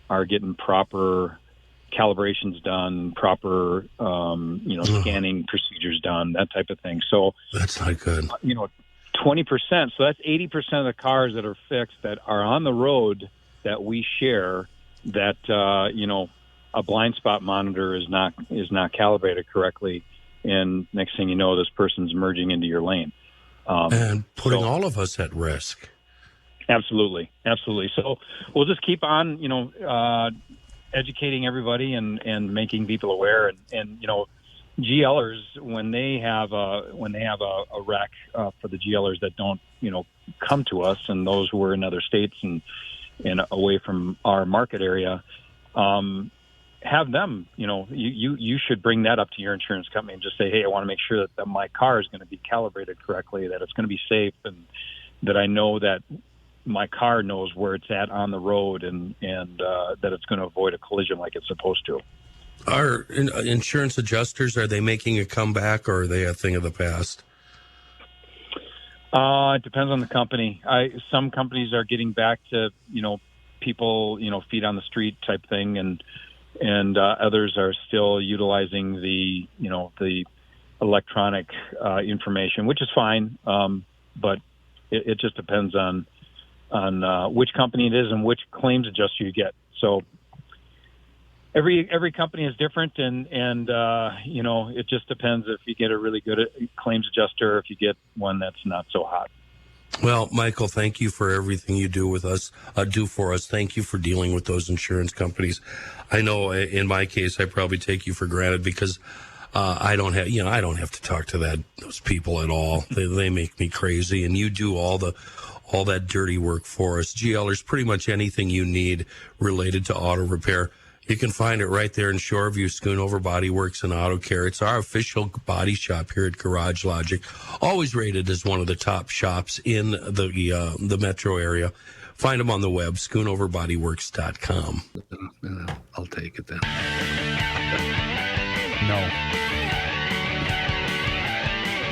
[SPEAKER 17] are getting proper calibrations done, proper scanning procedures done, that type of thing. So
[SPEAKER 9] that's not good.
[SPEAKER 17] 20%. So that's 80% of the cars that are fixed that are on the road that we share that a blind spot monitor is not calibrated correctly, and next thing you know, this person's merging into your lane
[SPEAKER 9] and putting all of us at risk.
[SPEAKER 17] Absolutely. So we'll just keep on educating everybody and making people aware, and GLers, when they have a wreck for the GLers that don't come to us, and those who are in other states and away from our market area, have them, you should bring that up to your insurance company and just say, hey, I want to make sure that my car is going to be calibrated correctly, that it's going to be safe, and that I know that my car knows where it's at on the road, and that it's going to avoid a collision like it's supposed to.
[SPEAKER 9] Are insurance adjusters, are they making a comeback, or are they a thing of the past?
[SPEAKER 17] It depends on the company. Some companies are getting back to, people, feet on the street type thing, and others are still utilizing the electronic information, which is fine. But it just depends on which company it is and which claims adjuster you get. So every company is different, and it just depends if you get a really good claims adjuster, or if you get one that's not so hot.
[SPEAKER 9] Well, Michael, thank you for everything you do for us. Thank you for dealing with those insurance companies. I know in my case, I probably take you for granted because I don't have to talk to those people at all. They make me crazy, and you do all that dirty work for us. GLers, pretty much anything you need related to auto repair, You can find it right there in Shoreview, Schoonover Body Works and Auto Care. It's our official body shop here at Garage Logic, always rated as one of the top shops in the metro area. Find them on the web, schoonoverbodyworks.com.
[SPEAKER 7] I'll take it then.
[SPEAKER 6] No.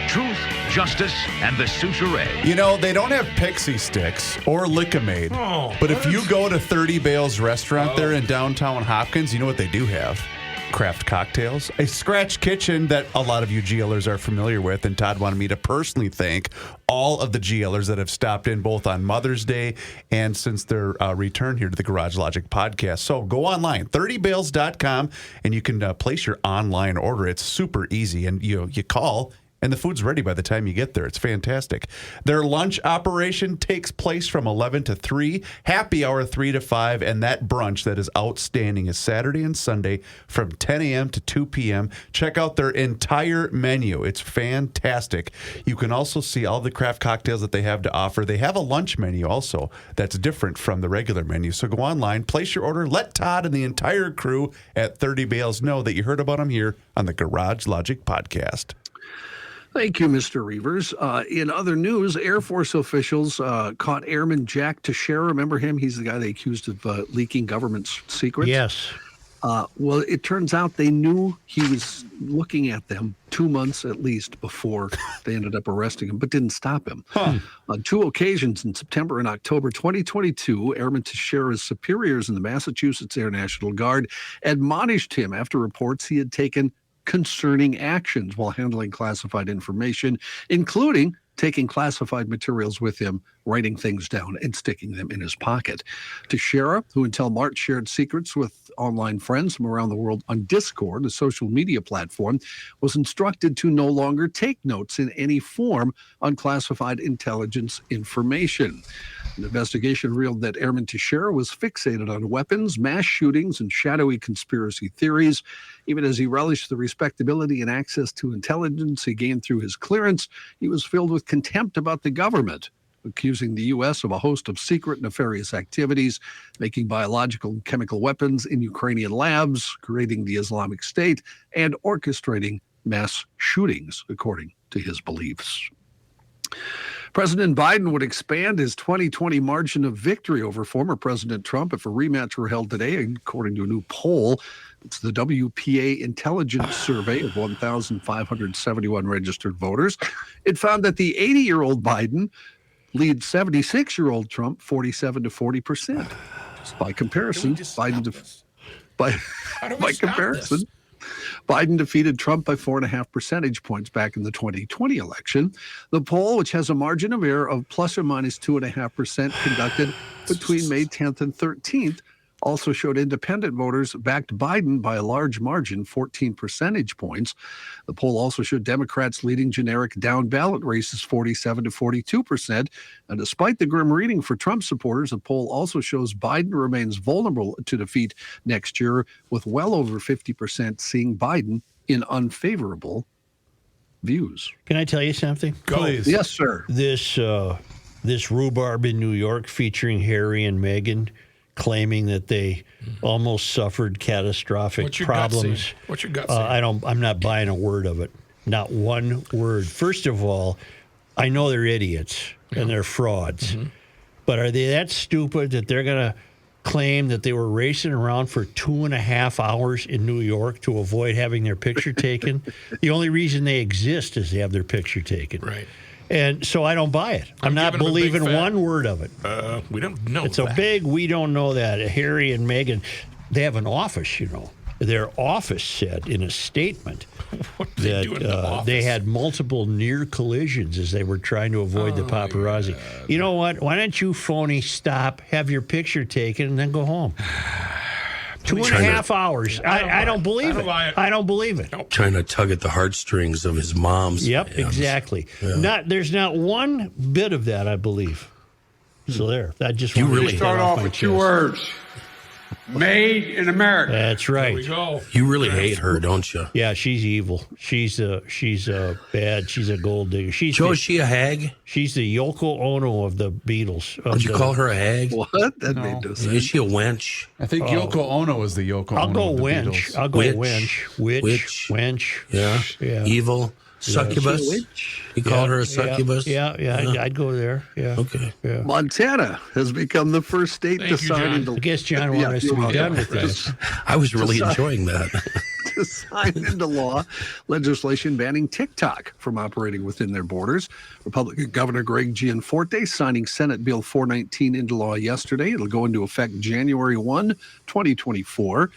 [SPEAKER 15] Truth, justice, and the Souchere.
[SPEAKER 6] You know, they don't have Pixie Sticks or Lick-A-Maid. But if you go to 30 Bales restaurant there in downtown Hopkins, you know what they do have? Craft cocktails, a scratch kitchen that a lot of you GLers are familiar with. And Todd wanted me to personally thank all of the GLers that have stopped in both on Mother's Day and since their return here to the Garage Logic podcast. So go online, 30bales.com, and you can place your online order. It's super easy. And you call, and the food's ready by the time you get there. It's fantastic. Their lunch operation takes place from 11 to 3, happy hour 3 to 5, and that brunch that is outstanding is Saturday and Sunday from 10 a.m. to 2 p.m. Check out their entire menu. It's fantastic. You can also see all the craft cocktails that they have to offer. They have a lunch menu also that's different from the regular menu. So go online, place your order, let Todd and the entire crew at 30 Bales know that you heard about them here on the Garage Logic podcast.
[SPEAKER 7] Thank you, Mr. Reavers. In other news, Air Force officials caught Airman Jack Teixeira. Remember him? He's the guy they accused of leaking government secrets.
[SPEAKER 5] Yes.
[SPEAKER 7] Well, it turns out they knew he was looking at them 2 months at least before they ended up arresting him, but didn't stop him. On 2 occasions in September and October 2022, Airman Teixeira's superiors in the Massachusetts Air National Guard admonished him after reports he had taken concerning actions while handling classified information, including taking classified materials with him, writing things down, and sticking them in his pocket. Teixeira, who until March shared secrets with online friends from around the world on Discord, a social media platform, was instructed to no longer take notes in any form on classified intelligence information. An investigation revealed that Airman Teixeira was fixated on weapons, mass shootings, and shadowy conspiracy theories. Even as he relished the respectability and access to intelligence he gained through his clearance, he was filled with contempt about the government, accusing the U.S. of a host of secret nefarious activities, making biological and chemical weapons in Ukrainian labs, creating the Islamic State, and orchestrating mass shootings, according to his beliefs. President Biden would expand his 2020 margin of victory over former President Trump if a rematch were held today, according to a new poll. It's the WPA Intelligence Survey of 1,571 registered voters. It found that the 80-year-old Biden leads 76-year-old Trump 47 to 40%. By comparison, Biden defeated Trump by 4.5 percentage points back in the 2020 election. The poll, which has a margin of error of plus or minus 2.5%, conducted between May 10th and 13th, also showed independent voters backed Biden by a large margin, 14 percentage points. The poll also showed Democrats leading generic down-ballot races 47 to 42%. And despite the grim reading for Trump supporters, the poll also shows Biden remains vulnerable to defeat next year, with well over 50% seeing Biden in unfavorable views.
[SPEAKER 5] Can I tell you something?
[SPEAKER 7] Please. Yes, sir.
[SPEAKER 5] This rhubarb in New York featuring Harry and Meghan, claiming that they almost suffered catastrophic problems.
[SPEAKER 10] What's your gut say?
[SPEAKER 5] I'm not buying a word of it. Not one word. First of all, I know they're idiots and they're frauds. Mm-hmm. But are they that stupid that they're going to claim that they were racing around for 2.5 hours in New York to avoid having their picture taken? The only reason they exist is to have their picture taken.
[SPEAKER 10] Right.
[SPEAKER 5] And so I don't buy it. I'm not believing one word of it.
[SPEAKER 10] We don't know
[SPEAKER 5] it's
[SPEAKER 10] that.
[SPEAKER 5] a big, we don't know that. Harry and Meghan, they have an office, you know. Their office said in a statement that they had multiple near collisions as they were trying to avoid the paparazzi. You know what? Why don't you phony stop, have your picture taken, and then go home? 2.5 hours. I don't believe it. I don't believe it.
[SPEAKER 9] Trying to tug at the heartstrings of his mom's.
[SPEAKER 5] Yep, exactly.
[SPEAKER 9] Yeah.
[SPEAKER 5] There's not one bit of that, I believe. So there. That just
[SPEAKER 9] You really
[SPEAKER 5] start off
[SPEAKER 16] with 2 words.
[SPEAKER 18] Made in America.
[SPEAKER 5] That's right.
[SPEAKER 10] There we go.
[SPEAKER 9] You really hate her, don't you?
[SPEAKER 5] Yeah, she's evil. She's bad. She's a gold digger.
[SPEAKER 9] Joe, is she a hag?
[SPEAKER 5] She's the Yoko Ono of the Beatles.
[SPEAKER 9] Would you call her a hag?
[SPEAKER 7] What? That made no sense.
[SPEAKER 9] Is she a wench?
[SPEAKER 6] I think Yoko Ono is the Yoko Ono.
[SPEAKER 5] I'll go
[SPEAKER 6] of the
[SPEAKER 5] wench.
[SPEAKER 6] Beatles.
[SPEAKER 5] I'll go wench. Witch. Wench.
[SPEAKER 9] Yeah. Evil. Succubus. You call her a succubus?
[SPEAKER 5] Yeah. I'd go there. Yeah.
[SPEAKER 9] Okay.
[SPEAKER 5] Yeah.
[SPEAKER 7] Montana has become the first state to sign into.
[SPEAKER 5] I guess John wanted us to be done with this.
[SPEAKER 9] I was really enjoying that.
[SPEAKER 7] To sign into law legislation banning TikTok from operating within their borders. Republican Governor Greg Gianforte signing Senate Bill 419 into law yesterday. It'll go into effect January 1, 2024.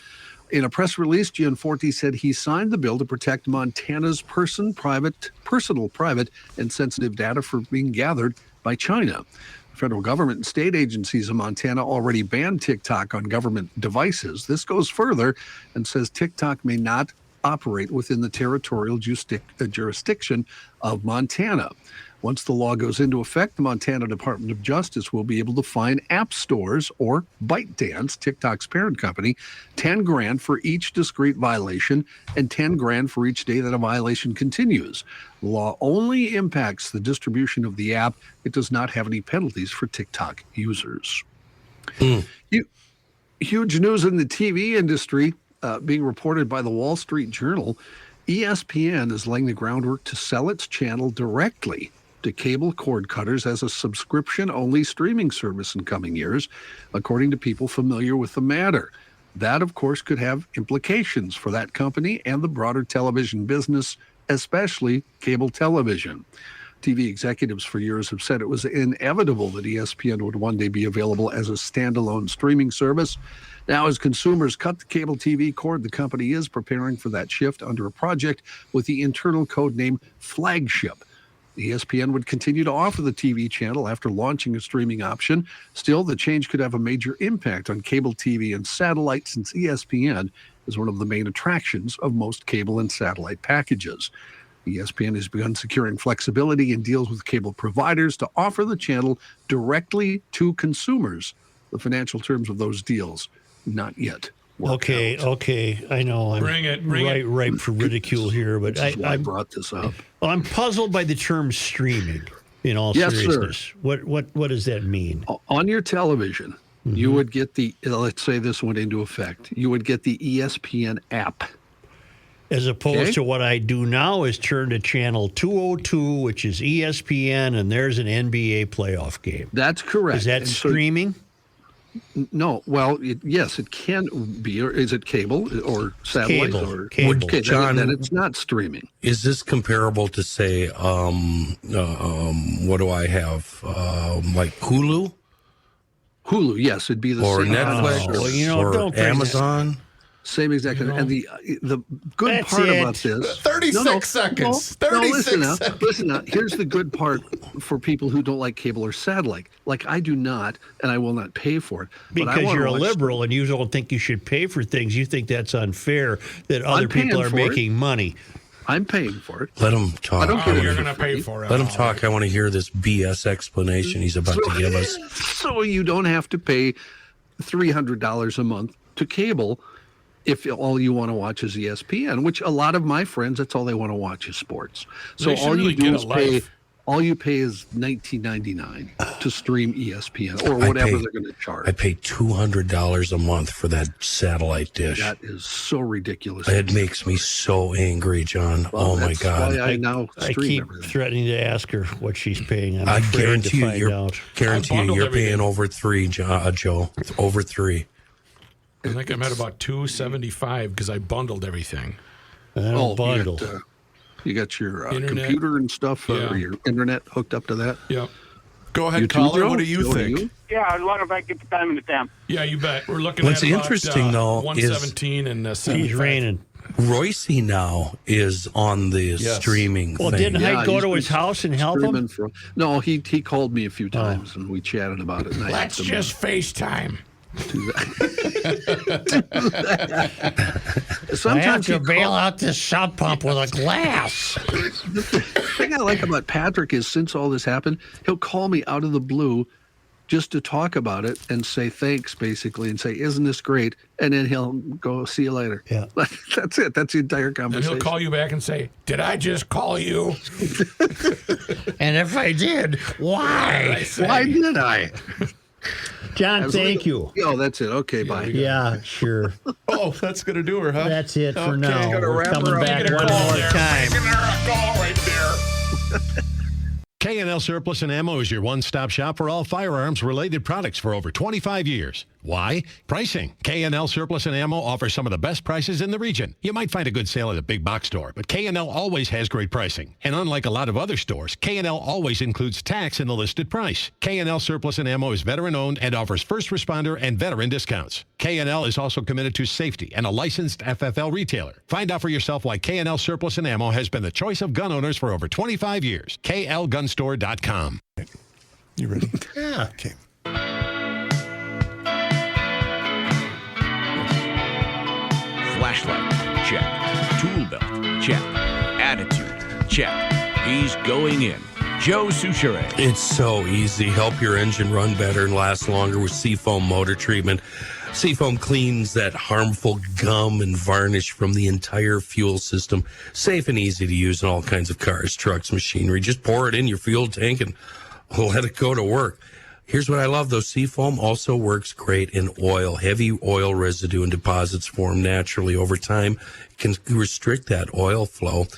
[SPEAKER 7] In a press release, Gianforte said he signed the bill to protect Montana's personal, private, and sensitive data from being gathered by China. The federal government and state agencies in Montana already banned TikTok on government devices. This goes further and says TikTok may not operate within the territorial jurisdiction of Montana. Once the law goes into effect, the Montana Department of Justice will be able to fine app stores or ByteDance, TikTok's parent company, $10,000 for each discrete violation and $10,000 for each day that a violation continues. The law only impacts the distribution of the app. It does not have any penalties for TikTok users. Huge news in the TV industry being reported by the Wall Street Journal. ESPN is laying the groundwork to sell its channel directly to cable cord cutters as a subscription-only streaming service in coming years, according to people familiar with the matter. That, of course, could have implications for that company and the broader television business, especially cable television. TV executives for years have said it was inevitable that ESPN would one day be available as a standalone streaming service. Now, as consumers cut the cable TV cord, the company is preparing for that shift under a project with the internal code name Flagship. ESPN would continue to offer the TV channel after launching a streaming option. Still, the change could have a major impact on cable TV and satellite, since ESPN is one of the main attractions of most cable and satellite packages. ESPN has begun securing flexibility in deals with cable providers to offer the channel directly to consumers. The financial terms of those deals, not yet.
[SPEAKER 5] Okay. I know I'm ripe for ridicule here, but I
[SPEAKER 7] brought this up.
[SPEAKER 5] Well, I'm puzzled by the term streaming. In all seriousness, sir. What does that mean?
[SPEAKER 7] On your television, you would get the. Let's say this went into effect. You would get the ESPN app.
[SPEAKER 5] As opposed to what I do now is turn to channel 202, which is ESPN, and there's an NBA playoff game.
[SPEAKER 7] That's correct.
[SPEAKER 5] Is that streaming?
[SPEAKER 7] No. Well, yes, it can be. Or is it cable or satellite?
[SPEAKER 5] Cable.
[SPEAKER 7] Okay,
[SPEAKER 9] John,
[SPEAKER 7] then it's not streaming.
[SPEAKER 9] Is this comparable to, say, what do I have? Like Hulu?
[SPEAKER 7] Hulu, yes, it'd be the
[SPEAKER 9] or
[SPEAKER 7] same.
[SPEAKER 9] Netflix or Amazon.
[SPEAKER 7] Same exactly. And the good
[SPEAKER 5] That's
[SPEAKER 7] part
[SPEAKER 5] it.
[SPEAKER 7] about this,
[SPEAKER 6] 36 seconds. 36 seconds.
[SPEAKER 7] Listen now. Here's the good part for people who don't like cable or satellite. Like I do not, and I will not pay for it.
[SPEAKER 5] Because you're a liberal and you don't think you should pay for things. You think that's unfair that other people are making money.
[SPEAKER 7] I'm paying for it.
[SPEAKER 9] Let him talk.
[SPEAKER 7] I don't care.
[SPEAKER 10] You're going to pay for it.
[SPEAKER 9] Let him talk. I want to hear this BS explanation he's about to give us.
[SPEAKER 7] So you don't have to pay $300 a month to cable if all you want to watch is ESPN, which a lot of my friends, that's all they want to watch is sports. So all you do is pay. All you pay is $19.99 to stream ESPN or whatever they're going to charge.
[SPEAKER 9] I pay $200 a month for that satellite dish.
[SPEAKER 7] That is so ridiculous.
[SPEAKER 9] It makes me so angry, John.
[SPEAKER 7] Well,
[SPEAKER 9] my God!
[SPEAKER 7] Why I
[SPEAKER 5] keep
[SPEAKER 7] everything.
[SPEAKER 5] threatening to ask her what she's paying.
[SPEAKER 9] I guarantee you, you're paying over $3, Joe. It's over $3.
[SPEAKER 10] I think I'm at about $275 because I bundled everything.
[SPEAKER 5] I don't bundle.
[SPEAKER 7] You got your computer and stuff, or your internet hooked up to that?
[SPEAKER 10] Yeah.
[SPEAKER 6] Go ahead, caller. What do you think?
[SPEAKER 18] Yeah, I wonder if I get the time in the temp.
[SPEAKER 10] Yeah, you bet. We're looking
[SPEAKER 9] What's
[SPEAKER 10] at about,
[SPEAKER 9] interesting, though,
[SPEAKER 10] 117 and 75.
[SPEAKER 5] He's raining.
[SPEAKER 9] Royce now is on the streaming
[SPEAKER 5] Well,
[SPEAKER 9] thing.
[SPEAKER 5] didn't Heidt go to his house and help him?
[SPEAKER 7] No, he called me a few times, and we chatted about it. And
[SPEAKER 10] Let's just FaceTime.
[SPEAKER 7] Sometimes
[SPEAKER 5] I have to bail out this sub pump with a glass.
[SPEAKER 7] The thing I like about Patrick is, since all this happened, he'll call me out of the blue just to talk about it and say thanks, basically, and say, isn't this great? And then he'll go, see you later.
[SPEAKER 5] Yeah.
[SPEAKER 7] That's it. That's the entire
[SPEAKER 10] And
[SPEAKER 7] conversation.
[SPEAKER 10] he'll call you back and say, did I just call you?
[SPEAKER 5] And if I did, why?
[SPEAKER 7] Why did I?
[SPEAKER 5] John, thank you.
[SPEAKER 7] Oh, that's it. Okay, bye.
[SPEAKER 5] Yeah, sure.
[SPEAKER 6] Oh, that's going to do her, huh?
[SPEAKER 5] That's it for
[SPEAKER 6] Okay.
[SPEAKER 5] now.
[SPEAKER 7] Gotta
[SPEAKER 5] We're
[SPEAKER 7] wrap
[SPEAKER 5] coming
[SPEAKER 7] her up.
[SPEAKER 5] back
[SPEAKER 10] Making her
[SPEAKER 5] one
[SPEAKER 10] call
[SPEAKER 5] more
[SPEAKER 10] there.
[SPEAKER 5] time.
[SPEAKER 10] Making her a call right there.
[SPEAKER 12] K&L Surplus and Ammo is your one-stop shop for all firearms-related products for over 25 years. Why? Pricing. K&L Surplus and Ammo offers some of the best prices in the region. You might find a good sale at a big box store, but K&L always has great pricing. And unlike a lot of other stores, K&L always includes tax in the listed price. K&L Surplus and Ammo is veteran-owned and offers first responder and veteran discounts. K&L is also committed to safety and a licensed FFL retailer. Find out for yourself why K&L Surplus and Ammo has been the choice of gun owners for over 25 years. klgunstore.com.
[SPEAKER 6] You ready?
[SPEAKER 5] Yeah.
[SPEAKER 6] Okay.
[SPEAKER 15] Flashlight, check. Tool belt, check. Attitude, check. He's going in. Joe Souchere.
[SPEAKER 9] It's so easy. Help your engine run better and last longer with Seafoam motor treatment. Seafoam cleans that harmful gum and varnish from the entire fuel system. Safe and easy to use in all kinds of cars, trucks, machinery. Just pour it in your fuel tank and let it go to work. Here's what I love, though. Seafoam also works great in oil. Heavy oil residue and deposits form naturally over time. It can restrict that oil flow.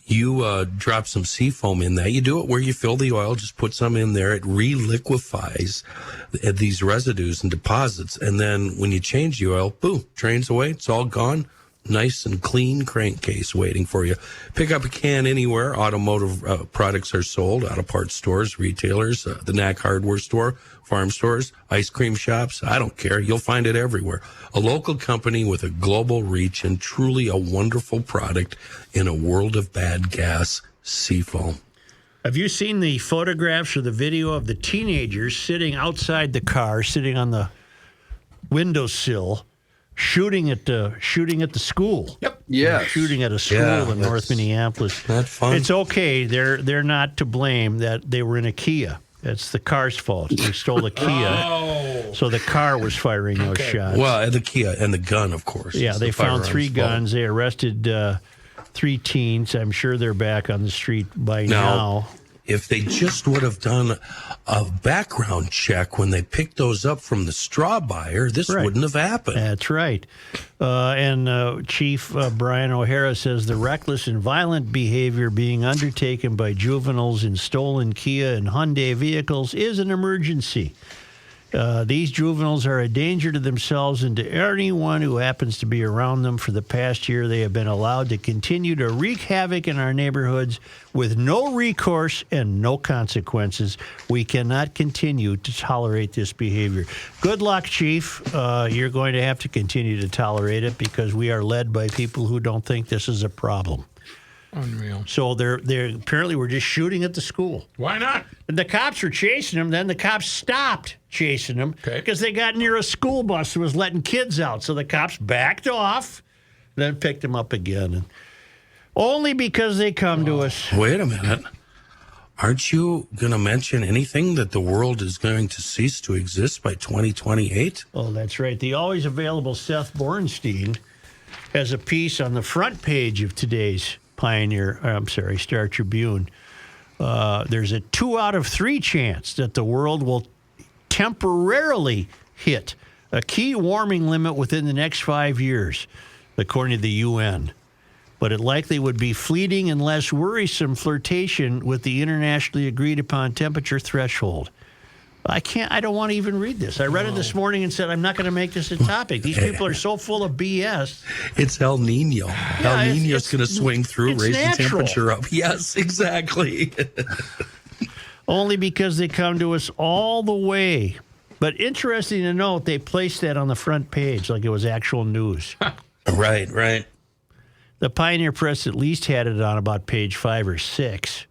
[SPEAKER 9] You drop some Seafoam in that. You do it where you fill the oil. Just put some in there. It reliquefies these residues and deposits. And then when you change the oil, boom, drains away. It's all gone. Nice and clean crankcase waiting for you. Pick up a can anywhere. Automotive products are sold. Auto parts stores, retailers, the Knack hardware store, farm stores, ice cream shops. I don't care. You'll find it everywhere. A local company with a global reach and truly a wonderful product in a world of bad gas, Seafoam.
[SPEAKER 5] Have you seen the photographs or the video of the teenagers sitting outside the car, sitting on the windowsill, shooting at the school?
[SPEAKER 10] Yep.
[SPEAKER 7] Yeah.
[SPEAKER 5] Shooting at a school in North Minneapolis.
[SPEAKER 9] That's fun.
[SPEAKER 5] It's okay. They're not to blame that they were in a Kia. It's the car's fault. They stole a Kia, so the car was firing those shots.
[SPEAKER 9] Well, and the Kia and the gun, of course.
[SPEAKER 5] Yeah,
[SPEAKER 9] It's
[SPEAKER 5] they
[SPEAKER 9] the
[SPEAKER 5] found
[SPEAKER 9] firearms
[SPEAKER 5] 3
[SPEAKER 9] fault.
[SPEAKER 5] guns. They arrested 3 teens. I'm sure they're back on the street by now.
[SPEAKER 9] If they just would have done a background check when they picked those up from the straw buyer, this wouldn't have happened.
[SPEAKER 5] That's right. And Chief Brian O'Hara says the reckless and violent behavior being undertaken by juveniles in stolen Kia and Hyundai vehicles is an emergency. These juveniles are a danger to themselves and to anyone who happens to be around them. For the past year, they have been allowed to continue to wreak havoc in our neighborhoods with no recourse and no consequences. We cannot continue to tolerate this behavior. Good luck, Chief. You're going to have to continue to tolerate it because we are led by people who don't think this is a problem.
[SPEAKER 10] Unreal.
[SPEAKER 5] So they're apparently were just shooting at the school.
[SPEAKER 10] Why not?
[SPEAKER 5] And the cops were chasing them. Then the cops stopped chasing them because they got near a school bus that was letting kids out. So the cops backed off, then picked them up again. And only because they come to us.
[SPEAKER 9] Wait a minute. Aren't you going to mention anything that the world is going to cease to exist by 2028?
[SPEAKER 5] Oh, that's right. The always available Seth Bornstein has a piece on the front page of today's Star Tribune. There's a 2 out of 3 chance that the world will temporarily hit a key warming limit within the next 5 years, according to the UN. But it likely would be fleeting and less worrisome flirtation with the internationally agreed upon temperature threshold. I don't want to even read this. I read it this morning and said, I'm not going to make this a topic. These people are so full of BS.
[SPEAKER 9] It's El Nino. El Nino's going to swing through, raise the
[SPEAKER 5] natural.
[SPEAKER 9] temperature up. Yes, exactly.
[SPEAKER 5] Only because they come to us all the way. But interesting to note, they placed that on the front page like it was actual news.
[SPEAKER 9] Right.
[SPEAKER 5] The Pioneer Press at least had it on about page 5 or 6.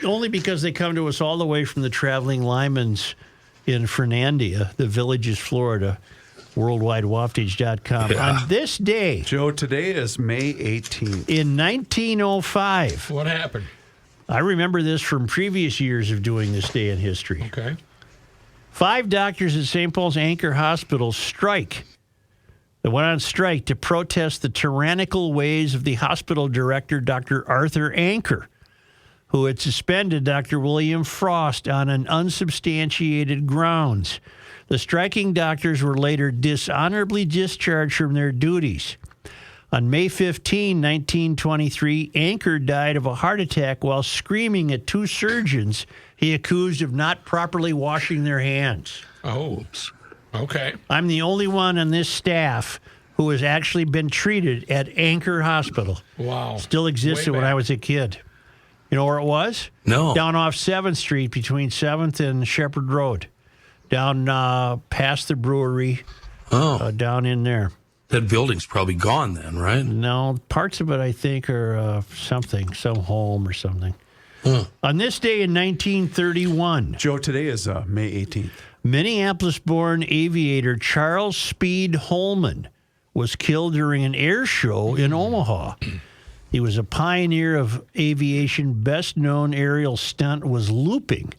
[SPEAKER 5] Only because they come to us all the way from the traveling Lymans in Fernandina, the Villages, Florida, worldwidewaftage.com.
[SPEAKER 6] Yeah.
[SPEAKER 5] On this day,
[SPEAKER 6] Joe, today is May 18th.
[SPEAKER 5] in 1905,
[SPEAKER 10] What happened?
[SPEAKER 5] I remember this from previous years of doing this day in history.
[SPEAKER 10] Okay.
[SPEAKER 5] 5 doctors at St. Paul's Anchor Hospital strike. They went on strike to protest the tyrannical ways of the hospital director, Dr. Arthur Anchor, who had suspended Dr. William Frost on an unsubstantiated grounds. The striking doctors were later dishonorably discharged from their duties. On May 15, 1923, Anchor died of a heart attack while screaming at 2 surgeons he accused of not properly washing their hands.
[SPEAKER 10] Oh, okay.
[SPEAKER 5] I'm the only one on this staff who has actually been treated at Anchor Hospital.
[SPEAKER 10] Wow.
[SPEAKER 5] Still existed when I was a kid. You know where it was?
[SPEAKER 9] No.
[SPEAKER 5] Down off 7th Street between 7th and Shepherd Road. Down past the brewery. Down in there.
[SPEAKER 9] That building's probably gone then, right?
[SPEAKER 5] No, parts of it, I think, are some home or something. On this day in 1931...
[SPEAKER 6] Joe, today is May 18th.
[SPEAKER 5] Minneapolis-born aviator Charles Speed Holman was killed during an air show in Omaha. He was a pioneer of aviation. Best known aerial stunt was looping,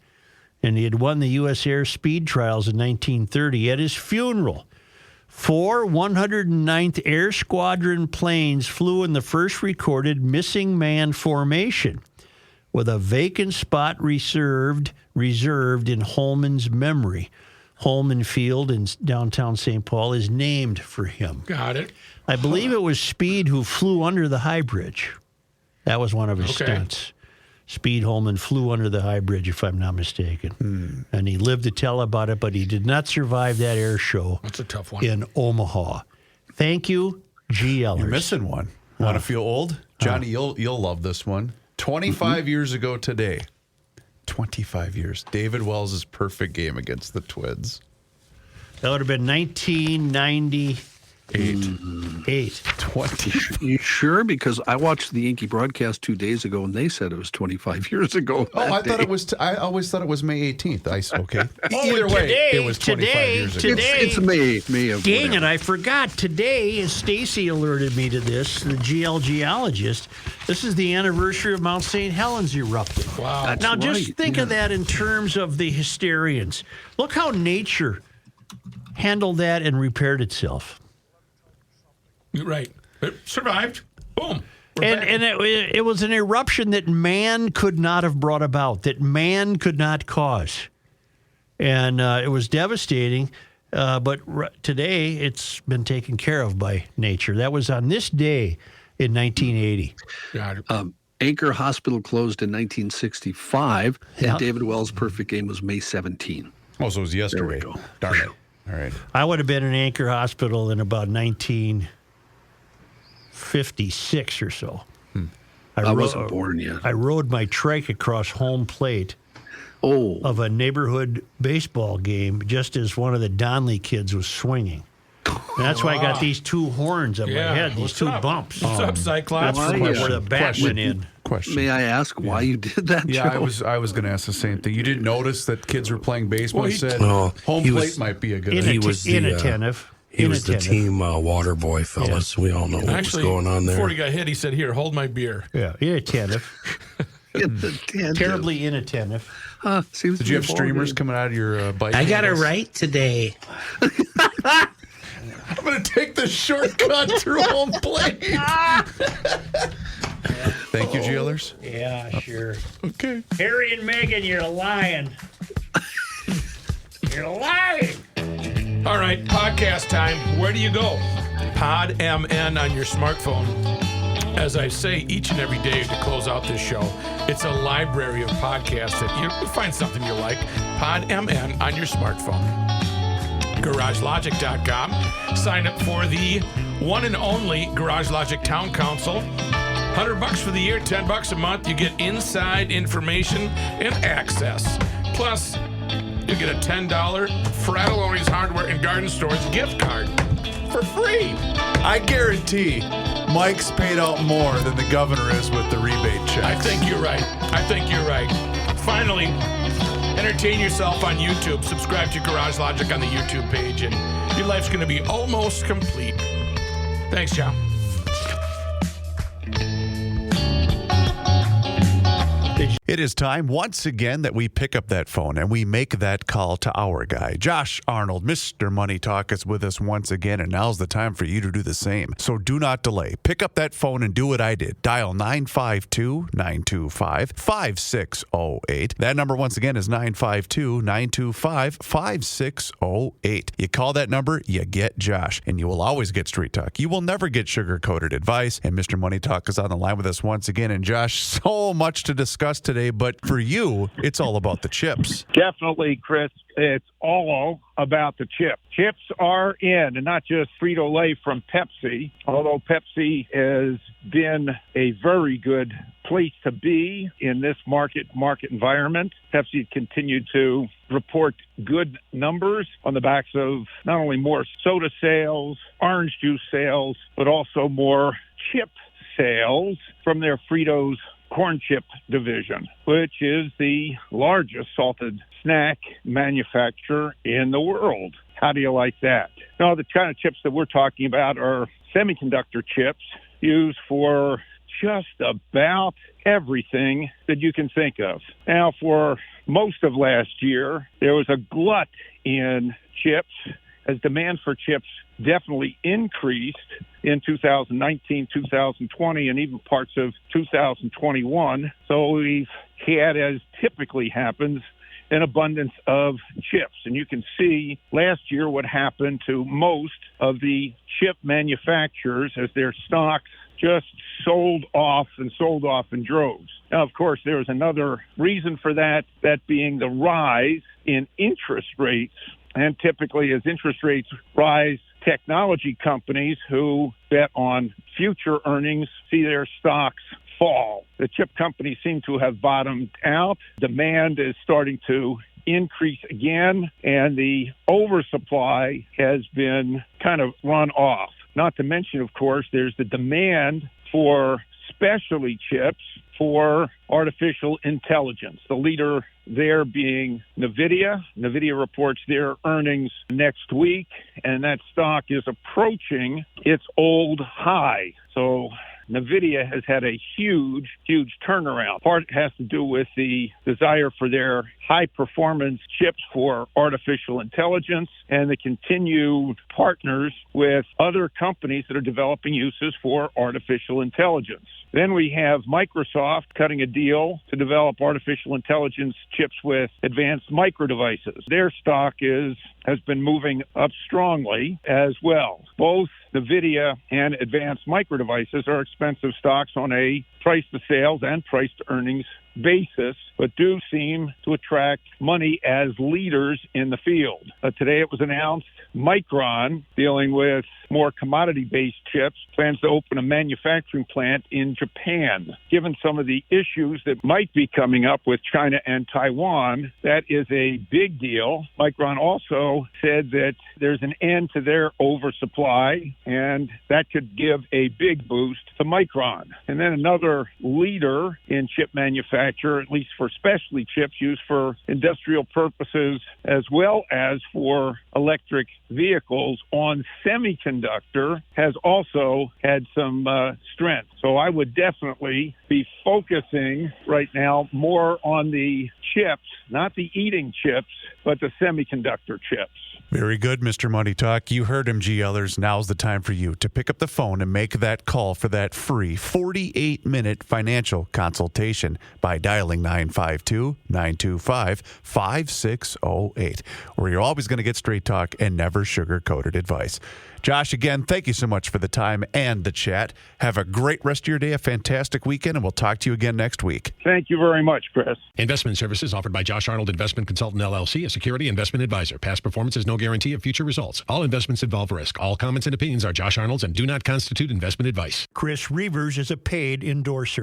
[SPEAKER 5] and he had won the U.S. Air Speed Trials in 1930. At his funeral, 4 109th Air Squadron planes flew in the first recorded missing man formation, with a vacant spot reserved in Holman's memory. Holman Field in downtown St. Paul is named for him.
[SPEAKER 10] Got it.
[SPEAKER 5] I believe it was Speed who flew under the High Bridge. That was one of his stunts. Speed Holman flew under the High Bridge, if I'm not mistaken. And he lived to tell about it, but he did not survive that air show.
[SPEAKER 10] That's a tough one.
[SPEAKER 5] In Omaha. Thank you, G. Ellers.
[SPEAKER 6] You're missing one. Want to feel old? Johnny, you'll love this one. 25 years ago today. 25 years. David Wells' perfect game against the Twins.
[SPEAKER 5] That would have been 1998.
[SPEAKER 6] 20.
[SPEAKER 7] You sure? Because I watched the Yankee broadcast 2 days ago, and they said it was 25 years ago.
[SPEAKER 6] I thought it was. I always thought it was May 18th. Okay. Either way,
[SPEAKER 5] today,
[SPEAKER 6] it was 25 years ago.
[SPEAKER 7] It's May of
[SPEAKER 5] Dang
[SPEAKER 7] whatever.
[SPEAKER 5] it, I forgot. Today, Stacy alerted me to this, the GL geologist. This is the anniversary of Mount St. Helens erupting.
[SPEAKER 10] Wow.
[SPEAKER 7] That's
[SPEAKER 5] Now, just
[SPEAKER 7] right,
[SPEAKER 5] think of that in terms of the hysterians. Look how nature handled that and repaired itself.
[SPEAKER 10] You're right. It survived. Boom.
[SPEAKER 5] And it was an eruption that man could not have brought about, that man could not cause. And it was devastating. But today, it's been taken care of by nature. That was on this day in 1980.
[SPEAKER 7] Anchor Hospital closed in 1965,
[SPEAKER 5] Yeah.
[SPEAKER 7] and David Wells' perfect game was May 17.
[SPEAKER 6] Oh, so it was yesterday.
[SPEAKER 7] There we go.
[SPEAKER 6] Darn it. All right.
[SPEAKER 5] I would have been in Anchor Hospital in about 1956 or so.
[SPEAKER 7] I wasn't born yet.
[SPEAKER 5] I rode my trike across home plate of a neighborhood baseball game just as one of the Donley kids was swinging. And that's why I got these 2 horns on my head, these 2 bumps.
[SPEAKER 10] What's up, Cyclops?
[SPEAKER 5] That's where the bat went in.
[SPEAKER 6] Question.
[SPEAKER 7] May I ask why you did that,
[SPEAKER 6] Yeah,
[SPEAKER 7] Joe?
[SPEAKER 6] I was going to ask the same thing. You didn't notice that kids were playing baseball?
[SPEAKER 10] Well,
[SPEAKER 6] You said
[SPEAKER 9] No,
[SPEAKER 6] home
[SPEAKER 9] he
[SPEAKER 6] plate
[SPEAKER 9] was-
[SPEAKER 6] might be a good
[SPEAKER 9] he
[SPEAKER 6] idea.
[SPEAKER 9] was the,
[SPEAKER 5] inattentive.
[SPEAKER 9] He was the team water boy, fellas. We all know what
[SPEAKER 10] Actually,
[SPEAKER 9] was going on there.
[SPEAKER 10] before he got hit, he said, "Here, hold my beer."
[SPEAKER 5] Yeah, inattentive.
[SPEAKER 7] Inattentive.
[SPEAKER 5] Terribly inattentive.
[SPEAKER 7] Seems
[SPEAKER 6] Did
[SPEAKER 7] to
[SPEAKER 6] you
[SPEAKER 7] be
[SPEAKER 6] have
[SPEAKER 7] a
[SPEAKER 6] streamers coming out of your bike?
[SPEAKER 19] I got it
[SPEAKER 6] handles?
[SPEAKER 19] right today.
[SPEAKER 6] I'm going to take the shortcut through home plate. Thank you, GLers.
[SPEAKER 5] Yeah, sure.
[SPEAKER 6] Okay.
[SPEAKER 5] Harry and Meghan, you're lying. You're lying.
[SPEAKER 10] All right, podcast time. Where do you go? Pod MN on your smartphone. As I say each and every day to close out this show, it's a library of podcasts that you find something you like. Pod MN on your smartphone. GarageLogic.com. Sign up for the one and only Garage Logic Town Council. $100 for the year, $10 a month. You get inside information and access. Plus, you get a $10 Fratelloni's Hardware and Garden Stores gift card for free.
[SPEAKER 6] I guarantee Mike's paid out more than the governor is with the rebate checks.
[SPEAKER 10] I think you're right. Finally, entertain yourself on YouTube. Subscribe to Garage Logic on the YouTube page, and your life's going to be almost complete. Thanks, John.
[SPEAKER 6] It is time once again that we pick up that phone and we make that call to our guy. Josh Arnold, Mr. Money Talk, is with us once again, and now's the time for you to do the same. So do not delay. Pick up that phone and do what I did. Dial 952-925-5608. That number once again is 952-925-5608. You call that number, you get Josh, and you will always get Street Talk. You will never get sugar-coated advice, and Mr. Money Talk is on the line with us once again. And Josh, so much to discuss today, but for you, it's all about the chips.
[SPEAKER 18] Definitely, Chris. It's all about the chip. Chips are in, and not just Frito-Lay from Pepsi, although Pepsi has been a very good place to be in this market environment. Pepsi continued to report good numbers on the backs of not only more soda sales, orange juice sales, but also more chip sales from their Fritos corn chip division, which is the largest salted snack manufacturer in the world. How do you like that? Now, the kind of chips that we're talking about are semiconductor chips used for just about everything that you can think of. Now, for most of last year, there was a glut in chips as demand for chips definitely increased in 2019, 2020, and even parts of 2021. So we've had, as typically happens, an abundance of chips. And you can see last year what happened to most of the chip manufacturers as their stocks just sold off in droves. Now, of course, there was another reason for that being the rise in interest rates. And typically, as interest rates rise, technology companies who bet on future earnings see their stocks fall. The chip companies seem to have bottomed out. Demand is starting to increase again, and the oversupply has been kind of run off. Not to mention, of course, there's the demand for specialty chips for artificial intelligence. The leader there being NVIDIA. NVIDIA reports their earnings next week, and that stock is approaching its old high. So NVIDIA has had a huge turnaround. Part has to do with the desire for their high-performance chips for artificial intelligence and the continued partners with other companies that are developing uses for artificial intelligence. Then we have Microsoft cutting a deal to develop artificial intelligence chips with advanced micro devices. Their stock has been moving up strongly as well. Both NVIDIA and advanced micro devices are expensive stocks on a price to sales and price to earnings basis, but do seem to attract money as leaders in the field. Today it was announced Micron, dealing with more commodity-based chips, plans to open a manufacturing plant in Japan. Given some of the issues that might be coming up with China and Taiwan, that is a big deal. Micron also said that there's an end to their oversupply, and that could give a big boost to Micron. And then another leader in chip manufacture, at least for specialty chips used for industrial purposes as well as for electric vehicles on semiconductor, has also had some strength. So I would definitely be focusing right now more on the chips, not the eating chips, but the semiconductor chips.
[SPEAKER 6] Very good, Mr. Money Talk. You heard him, GLers. Now's the time for you to pick up the phone and make that call for that free 48-minute financial consultation by dialing 952-925-5608, where you're always going to get straight talk and never sugar-coated advice. Josh, again, thank you so much for the time and the chat. Have a great rest of your day, a fantastic weekend, and we'll talk to you again next week.
[SPEAKER 18] Thank you very much, Chris.
[SPEAKER 12] Investment services offered by Josh Arnold Investment Consultant, LLC, a security investment advisor. Past performance is no guarantee of future results. All investments involve risk. All comments and opinions are Josh Arnold's and do not constitute investment advice.
[SPEAKER 5] Chris Reavers is a paid endorser.